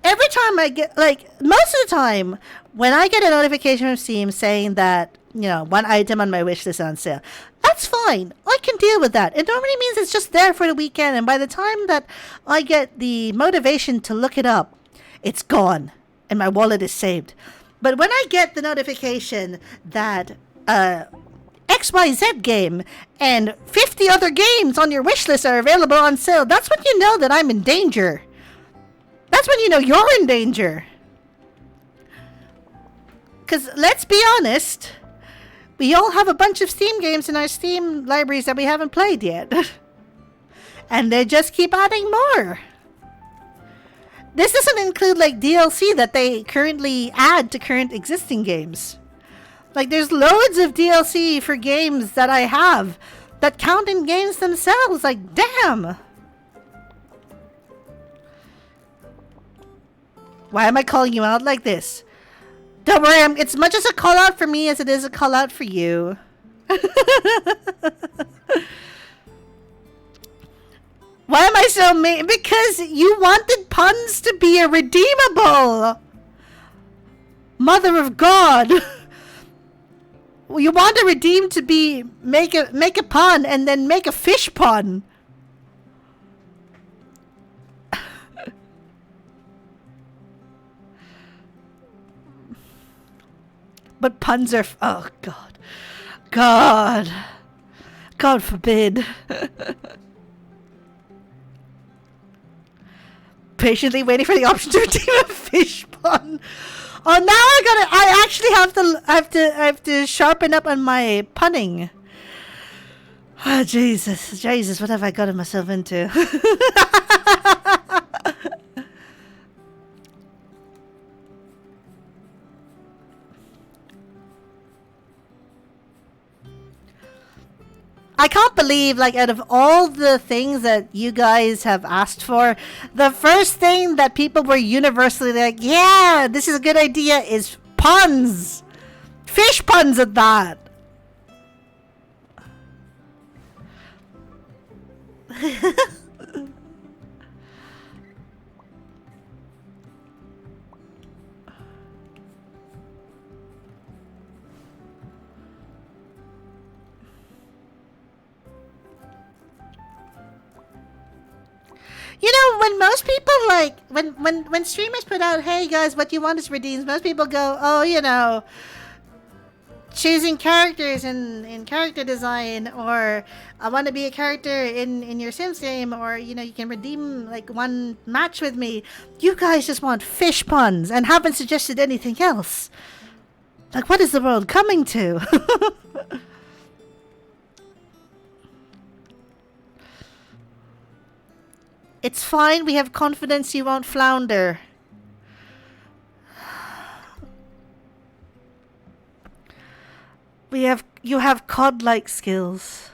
every time most of the time, when I get a notification from Steam saying that, one item on my wish list is on sale, that's fine. I can deal with that. It normally means it's just there for the weekend, and by the time that I get the motivation to look it up, it's gone, and my wallet is saved. But when I get the notification that XYZ game and 50 other games on your wish list are available on sale, that's when you know that I'm in danger. That's when you know you're in danger. Because let's be honest, we all have a bunch of Steam games in our Steam libraries that we haven't played yet. And they just keep adding more. This doesn't include DLC that they currently add to current existing games. There's loads of DLC for games that I have that count in games themselves. Damn! Why am I calling you out like this? Don't worry, it's much as a call out for me as it is a call out for you. Why am I so mean? Because you wanted puns to be irredeemable. Mother of God. You want a redeem to be make a pun and then make a fish pun. But puns are oh God forbid. Patiently waiting for the option to redeem a fish pun. Oh, now I actually have to sharpen up on my punning. Oh, Jesus, what have I gotten myself into? I can't believe, out of all the things that you guys have asked for, the first thing that people were universally like, yeah, this is a good idea, is puns. Fish puns at that. When most people when streamers put out, hey guys, what you want is redeems, most people go, oh, choosing characters in character design, or I want to be a character in your Sims game, or you can redeem one match with me. You guys just want fish puns and haven't suggested anything else. What is the world coming to? It's fine, we have confidence you won't flounder. You have cod-like skills.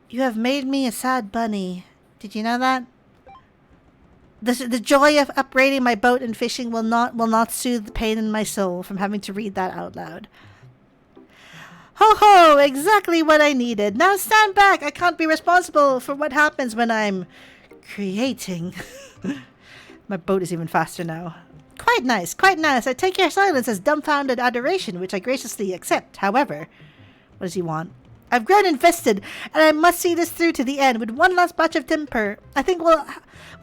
You have made me a sad bunny. Did you know that? The joy of upgrading my boat and fishing will not soothe the pain in my soul from having to read that out loud. Ho ho! Exactly what I needed. Now stand back! I can't be responsible for what happens when I'm creating. My boat is even faster now. Quite nice, quite nice. I take your silence as dumbfounded adoration, which I graciously accept. However, what does he want? I've grown invested, and I must see this through to the end. With one last batch of timber, I think we'll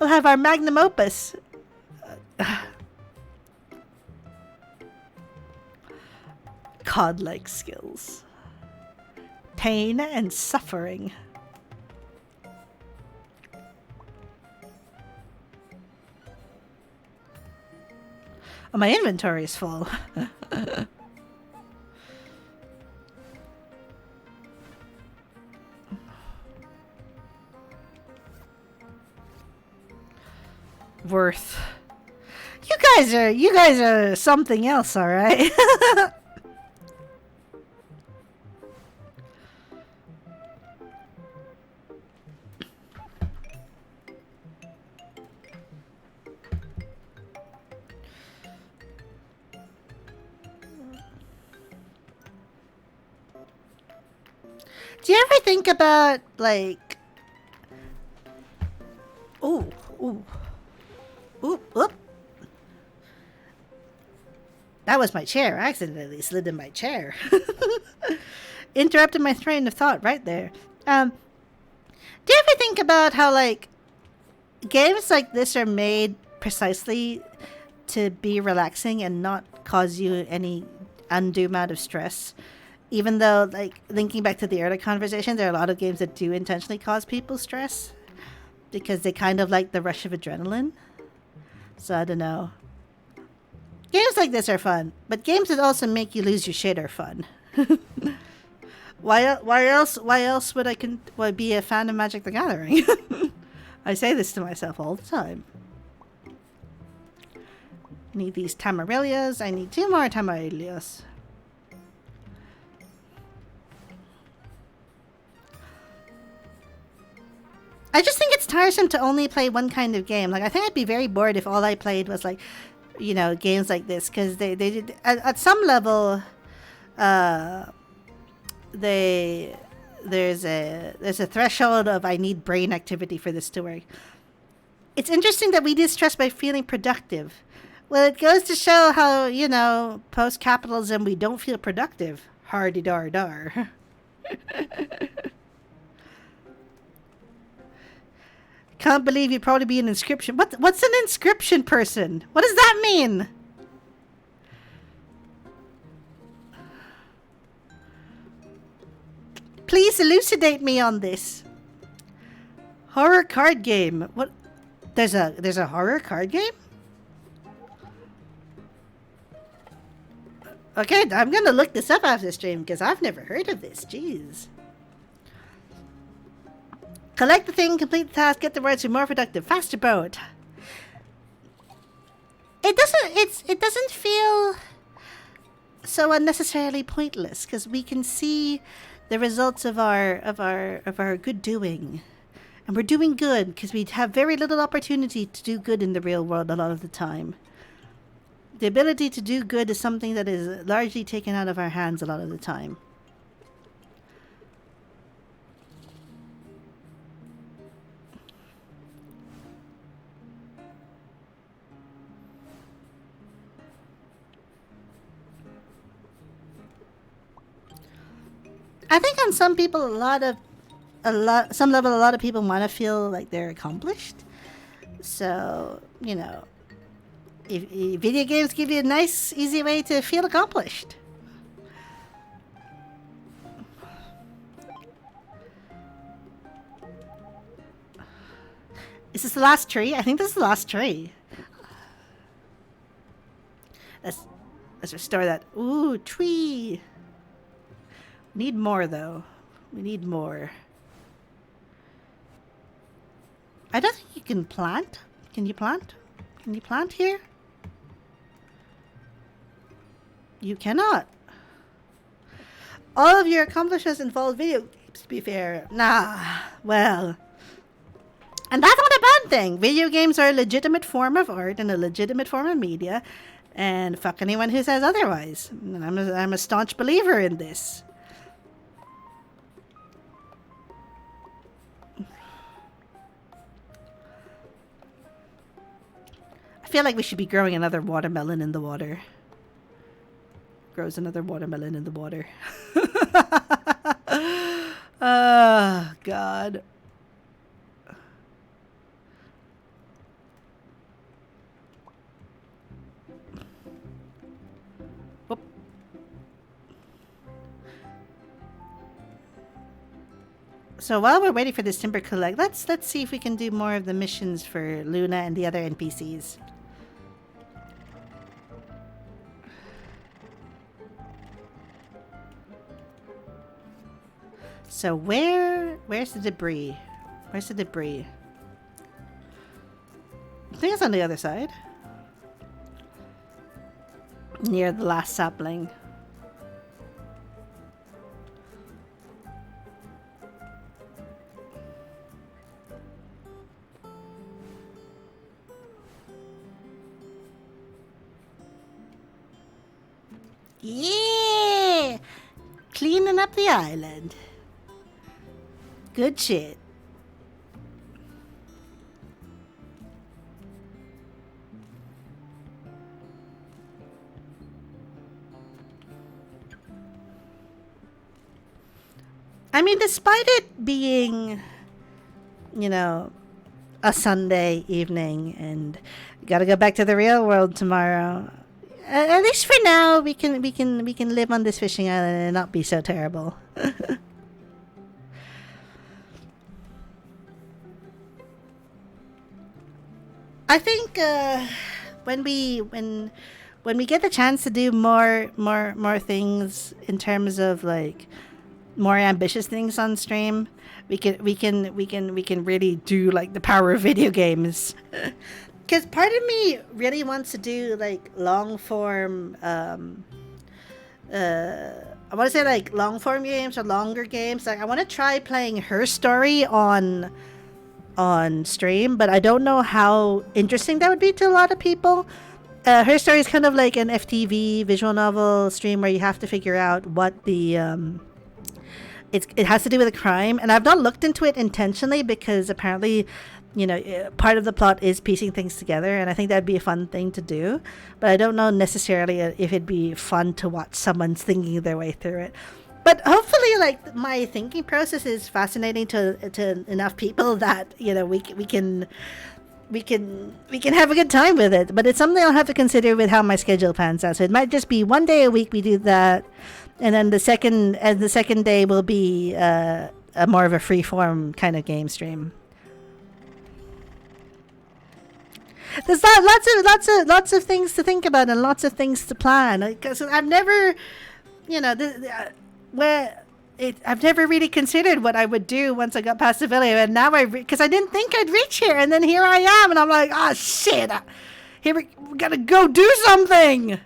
have our magnum opus. Godlike skills. Pain and suffering. Oh, my inventory is full. Worth. You guys are something else, all right? Do you ever think about, like... Ooh, ooh. Ooh, oop. That was my chair. I accidentally slid in my chair. Interrupted my train of thought right there. Do you ever think about how, like, games like this are made precisely to be relaxing and not cause you any undue amount of stress? Even though, like, linking back to the earlier conversation, there are a lot of games that do intentionally cause people stress because they kind of like the rush of adrenaline. So, I don't know. Games like this are fun, but games that also make you lose your shit are fun. Why else would I be a fan of Magic the Gathering? I say this to myself all the time. Need these Tamarillas. I need 2 more Tamarillas. I just think it's tiresome to only play one kind of game. Like, I think I'd be very bored if all I played was, like, you know, games like this. Because they did, at some level, there's a threshold of I need brain activity for this to work. It's interesting that we distrust by feeling productive. Well, it goes to show how, you know, post-capitalism, we don't feel productive. Hardy-dar-dar. Can't believe you'd probably be an inscription. What's an inscription person? What does that mean? Please elucidate me on this. Horror card game. What? There's a horror card game? Okay, I'm gonna look this up after the stream because I've never heard of this. Jeez. Collect the thing, complete the task, get the words, be more productive, faster boat. It doesn't feel so unnecessarily pointless because we can see the results of our good doing, and we're doing good because we have very little opportunity to do good in the real world a lot of the time. The ability to do good is something that is largely taken out of our hands a lot of the time. I think on some people, some level, a lot of people want to feel like they're accomplished. So, you know, if video games give you a nice, easy way to feel accomplished. Is this the last tree? I think this is the last tree. Let's restore that. Ooh, tree. Need more, though. We need more. I don't think you can plant. Can you plant? Can you plant here? You cannot. All of your accomplishments involve video games, to be fair. Nah, well. And that's not a bad thing. Video games are a legitimate form of art and a legitimate form of media. And fuck anyone who says otherwise. And I'm a staunch believer in this. I feel like we should be growing another watermelon in the water. Grows another watermelon in the water. Oh, God. Whoop. So while we're waiting for this timber collect, let's see if we can do more of the missions for Luna and the other NPCs. So where's the debris? Where's the debris? I think it's on the other side. Near the last sapling. Yeah! Cleaning up the island. Good shit. I mean, despite it being, you know, a Sunday evening and gotta go back to the real world tomorrow, at least for now, we can live on this fishing island and not be so terrible. I think when we get the chance to do more things in terms of like more ambitious things on stream, we can really do like the power of video games. Because part of me really wants to do like long form. I want to say like long form games or longer games. Like I want to try playing Her Story on stream, but I don't know how interesting that would be to a lot of people. Her Story is kind of like an FTV visual novel stream where you have to figure out what the it has to do with a crime, and I've not looked into it intentionally because apparently, you know, part of the plot is piecing things together, and I think that'd be a fun thing to do. But I don't know necessarily if it'd be fun to watch someone's thinking their way through it. But hopefully, like my thinking process is fascinating to enough people that you know we can have a good time with it. But it's something I'll have to consider with how my schedule pans out. So it might just be one day a week we do that, and then the second day will be a more of a free form kind of game stream. There's lots of things to think about and lots of things to plan. Because I've never, you know, I've never really considered what I would do once I got past the village, and now because I didn't think I'd reach here, and then here I am, and I'm like, oh shit, here we gotta go do something.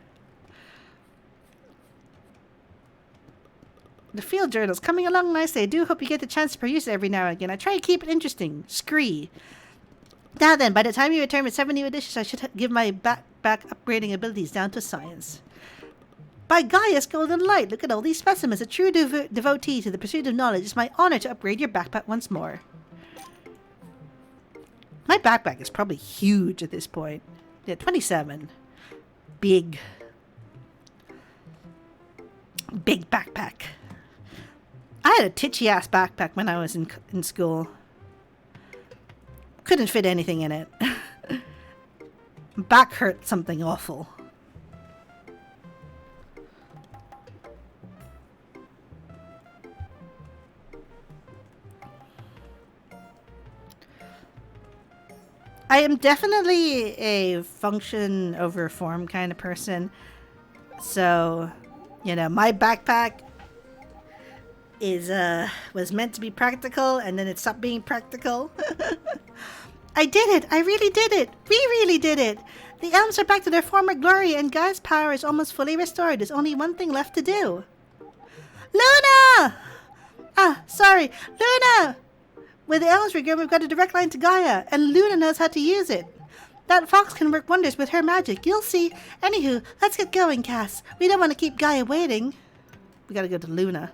The field journal's coming along nicely. I do hope you get the chance to peruse it every now and again. I try to keep it interesting. Scree. Now then, by the time you return with 7 new editions, I should give my backpack upgrading abilities down to science. By Gaia's golden light, look at all these specimens. A true devotee to the pursuit of knowledge. It's my honor to upgrade your backpack once more. My backpack is probably huge at this point. Yeah, 27. Big. Big backpack. I had a titchy-ass backpack when I was in school. Couldn't fit anything in it. Back hurt something awful. I am definitely a function over form kind of person. So, you know, my backpack was meant to be practical, and then it stopped being practical. I did it! I really did it! We really did it! The elms are back to their former glory, and Gaia's power is almost fully restored. There's only one thing left to do. Luna! Ah, sorry. Luna! With the elms regrown, we've got a direct line to Gaia, and Luna knows how to use it. That fox can work wonders with her magic. You'll see. Anywho, let's get going, Cass. We don't want to keep Gaia waiting. We gotta go to Luna.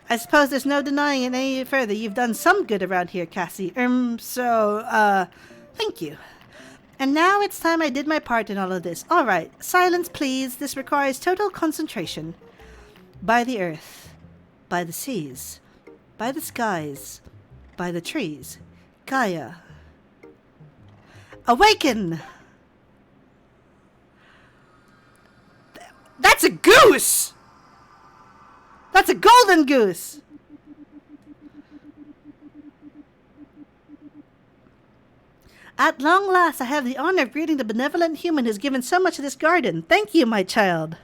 I suppose there's no denying it any further. You've done some good around here, Cassie. Thank you. And now it's time I did my part in all of this. All right, silence, please. This requires total concentration. By the earth, by the seas, by the skies, by the trees. Gaia. Awaken! That's a goose! That's a golden goose! At long last, I have the honor of greeting the benevolent human who's given so much to this garden. Thank you, my child.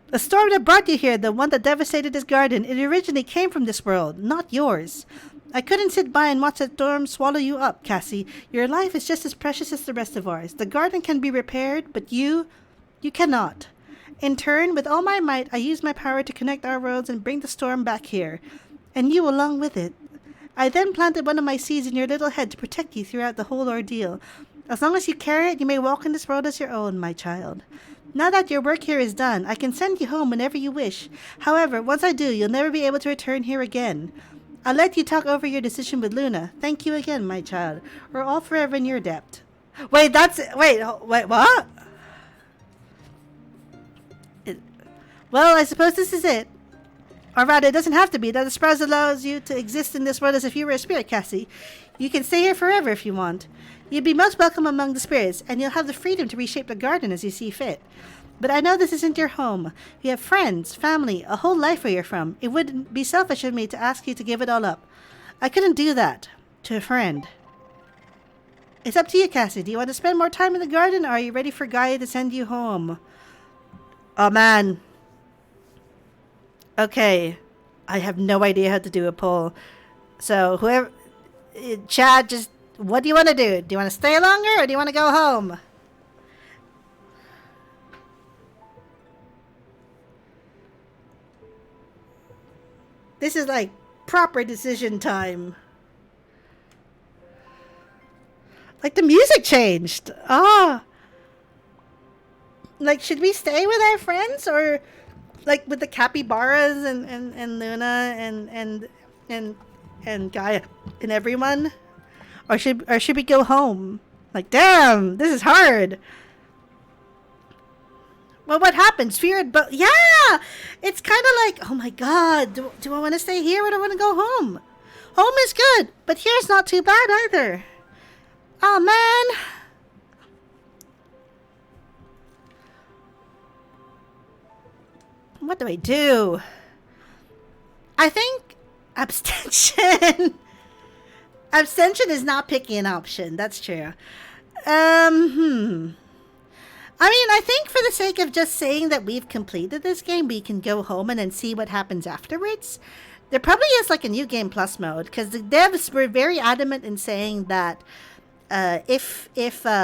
The storm that brought you here, the one that devastated this garden, it originally came from this world, not yours. I couldn't sit by and watch that storm swallow you up, Cassie. Your life is just as precious as the rest of ours. The garden can be repaired, but you cannot. In turn, with all my might, I use my power to connect our worlds and bring the storm back here. And you along with it. I then planted one of my seeds in your little head to protect you throughout the whole ordeal. As long as you carry it, you may walk in this world as your own, my child. Now that your work here is done, I can send you home whenever you wish. However, once I do, you'll never be able to return here again. I'll let you talk over your decision with Luna. Thank you again, my child. We're all forever in your debt. Wait, what? Well, I suppose this is it. Or rather, it doesn't have to be. That the surprise allows you to exist in this world as if you were a spirit, Cassie. You can stay here forever if you want. You'd be most welcome among the spirits, and you'll have the freedom to reshape the garden as you see fit. But I know this isn't your home. You have friends, family, a whole life where you're from. It wouldn't be selfish of me to ask you to give it all up. I couldn't do that to a friend. It's up to you, Cassie. Do you want to spend more time in the garden, or are you ready for Gaia to send you home? Oh, man. Okay. I have no idea how to do a poll. So, whoever... Chad, just... What do you want to do? Do you want to stay longer, or do you want to go home? This is like proper decision time. Like the music changed. Ah. Like, should we stay with our friends, or like with the capybaras and Luna and Gaia and everyone? Or should we go home? Like, damn, this is hard. Well, what happens? Yeah! It's kind of like, oh my god, do I want to stay here or do I want to go home? Home is good, but here's not too bad either. Oh, man. What do I do? I think abstention. Abstention is not picking an option. That's true. I mean, I think for the sake of just saying that we've completed this game, we can go home and then see what happens afterwards. There probably is like a new game plus mode, because the devs were very adamant in saying that if there's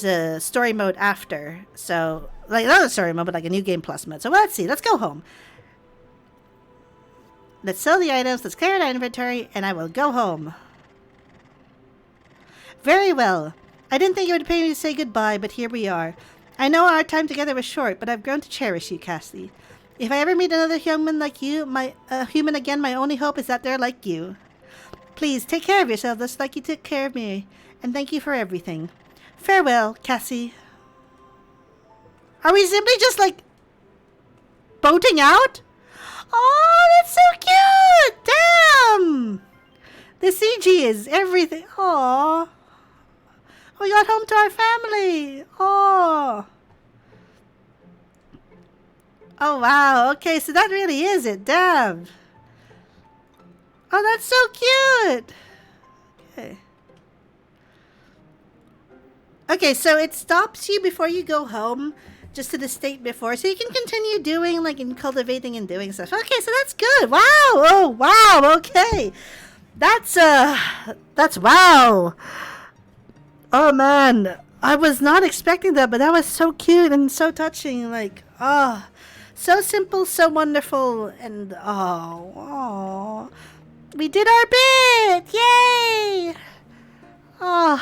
a story mode after, so like not a story mode, but like a new game plus mode. So let's see. Let's go home. Let's sell the items. Let's clear our inventory, and I will go home. Very well. I didn't think it would pay me to say goodbye, but here we are. I know our time together was short, but I've grown to cherish you, Cassie. If I ever meet another human like you, human again, my only hope is that they're like you. Please, take care of yourself just like you took care of me, and thank you for everything. Farewell, Cassie. Are we simply just, like, boating out? Oh, that's so cute! Damn! The CG is everything. Aww. We got home to our family. Oh. Oh, wow. Okay, so that really is it. Damn. Oh, that's so cute. Okay. Okay, so it stops you before you go home, just to the state before, so you can continue doing, like, and cultivating and doing stuff. Okay, so that's good. Wow. Oh, wow. Okay. That's wow. Oh, man. I was not expecting that, but that was so cute and so touching. Like, oh, so simple, so wonderful, and oh, we did our bit! Yay! Oh,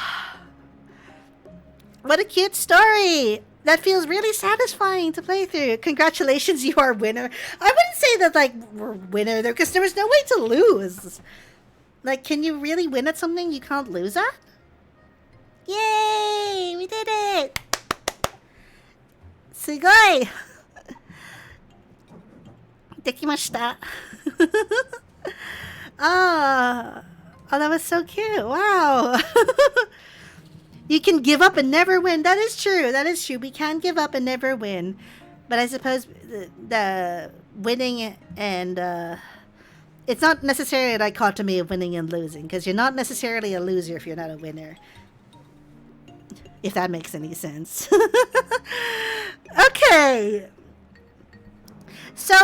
what a cute story. that feels really satisfying to play through. Congratulations, you are winner. I wouldn't say that like we're winner there because there was no way to lose. Like, can you really win at something you can't lose at? Yay! We did it! Sugoi! Dekimashita. Ah, oh, that was so cute. Wow. You can give up and never win. That is true. That is true. We can give up and never win. But I suppose the winning and it's not necessarily a dichotomy of winning and losing, because you're not necessarily a loser if you're not a winner. If that makes any sense. Okay. So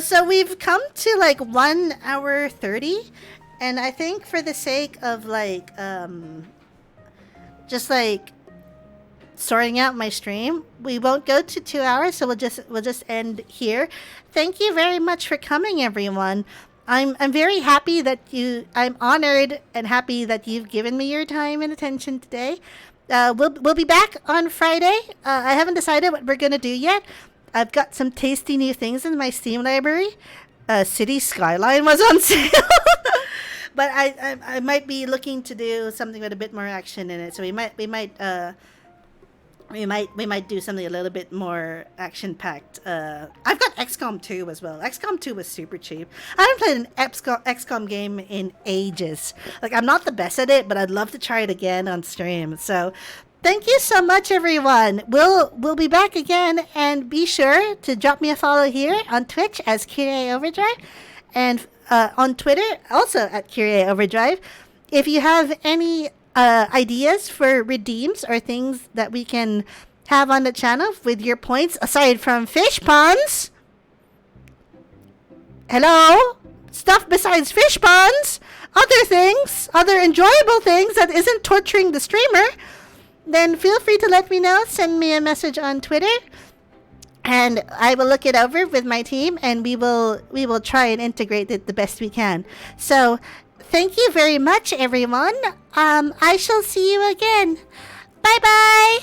so we've come to like 1 hour 30, and I think for the sake of like just like sorting out my stream, we won't go to 2 hours, so we'll just end here. Thank you very much for coming, everyone. I'm very happy that I'm honored and happy that you've given me your time and attention today. We'll be back on Friday. I haven't decided what we're gonna do yet. I've got some tasty new things in my Steam library. City Skyline was on sale. But I might be looking to do something with a bit more action in it. So we might do something a little bit more action packed. I've got XCOM 2 as well. XCOM 2 was super cheap. I haven't played an XCOM game in ages. Like, I'm not the best at it, but I'd love to try it again on stream. So thank you so much, everyone. We'll be back again, and be sure to drop me a follow here on Twitch as Kyrie Overdrive, and on Twitter also at Kyrie Overdrive. If you have any ideas for redeems or things that we can have on the channel with your points aside from fish ponds, hello, stuff besides fish ponds, other things, other enjoyable things that isn't torturing the streamer, then feel free to let me know. Send me a message on Twitter, and I will look it over with my team, and we will try and integrate it the best we can. So thank you very much, everyone. I shall see you again. Bye bye.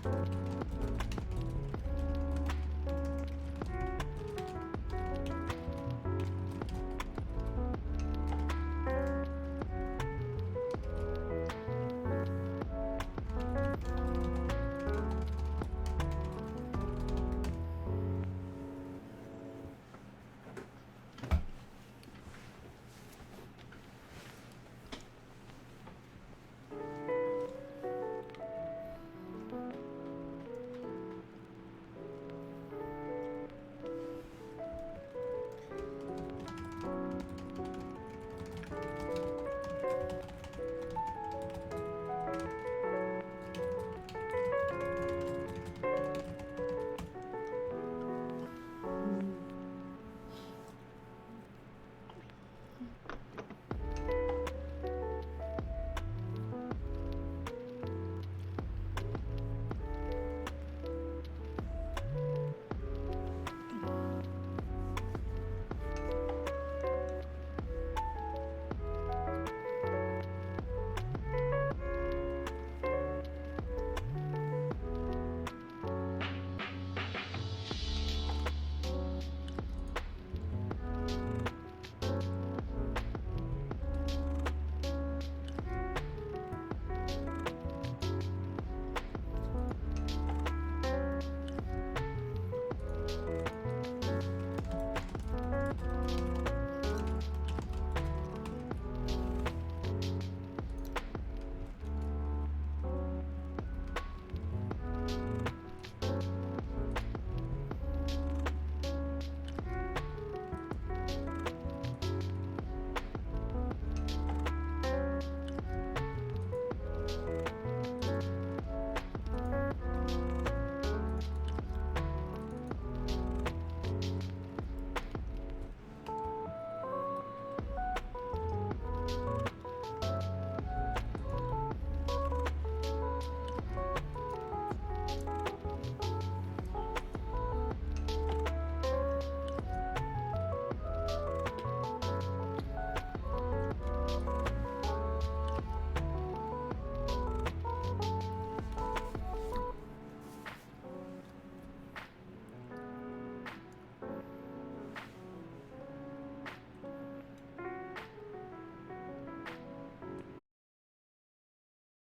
Bye.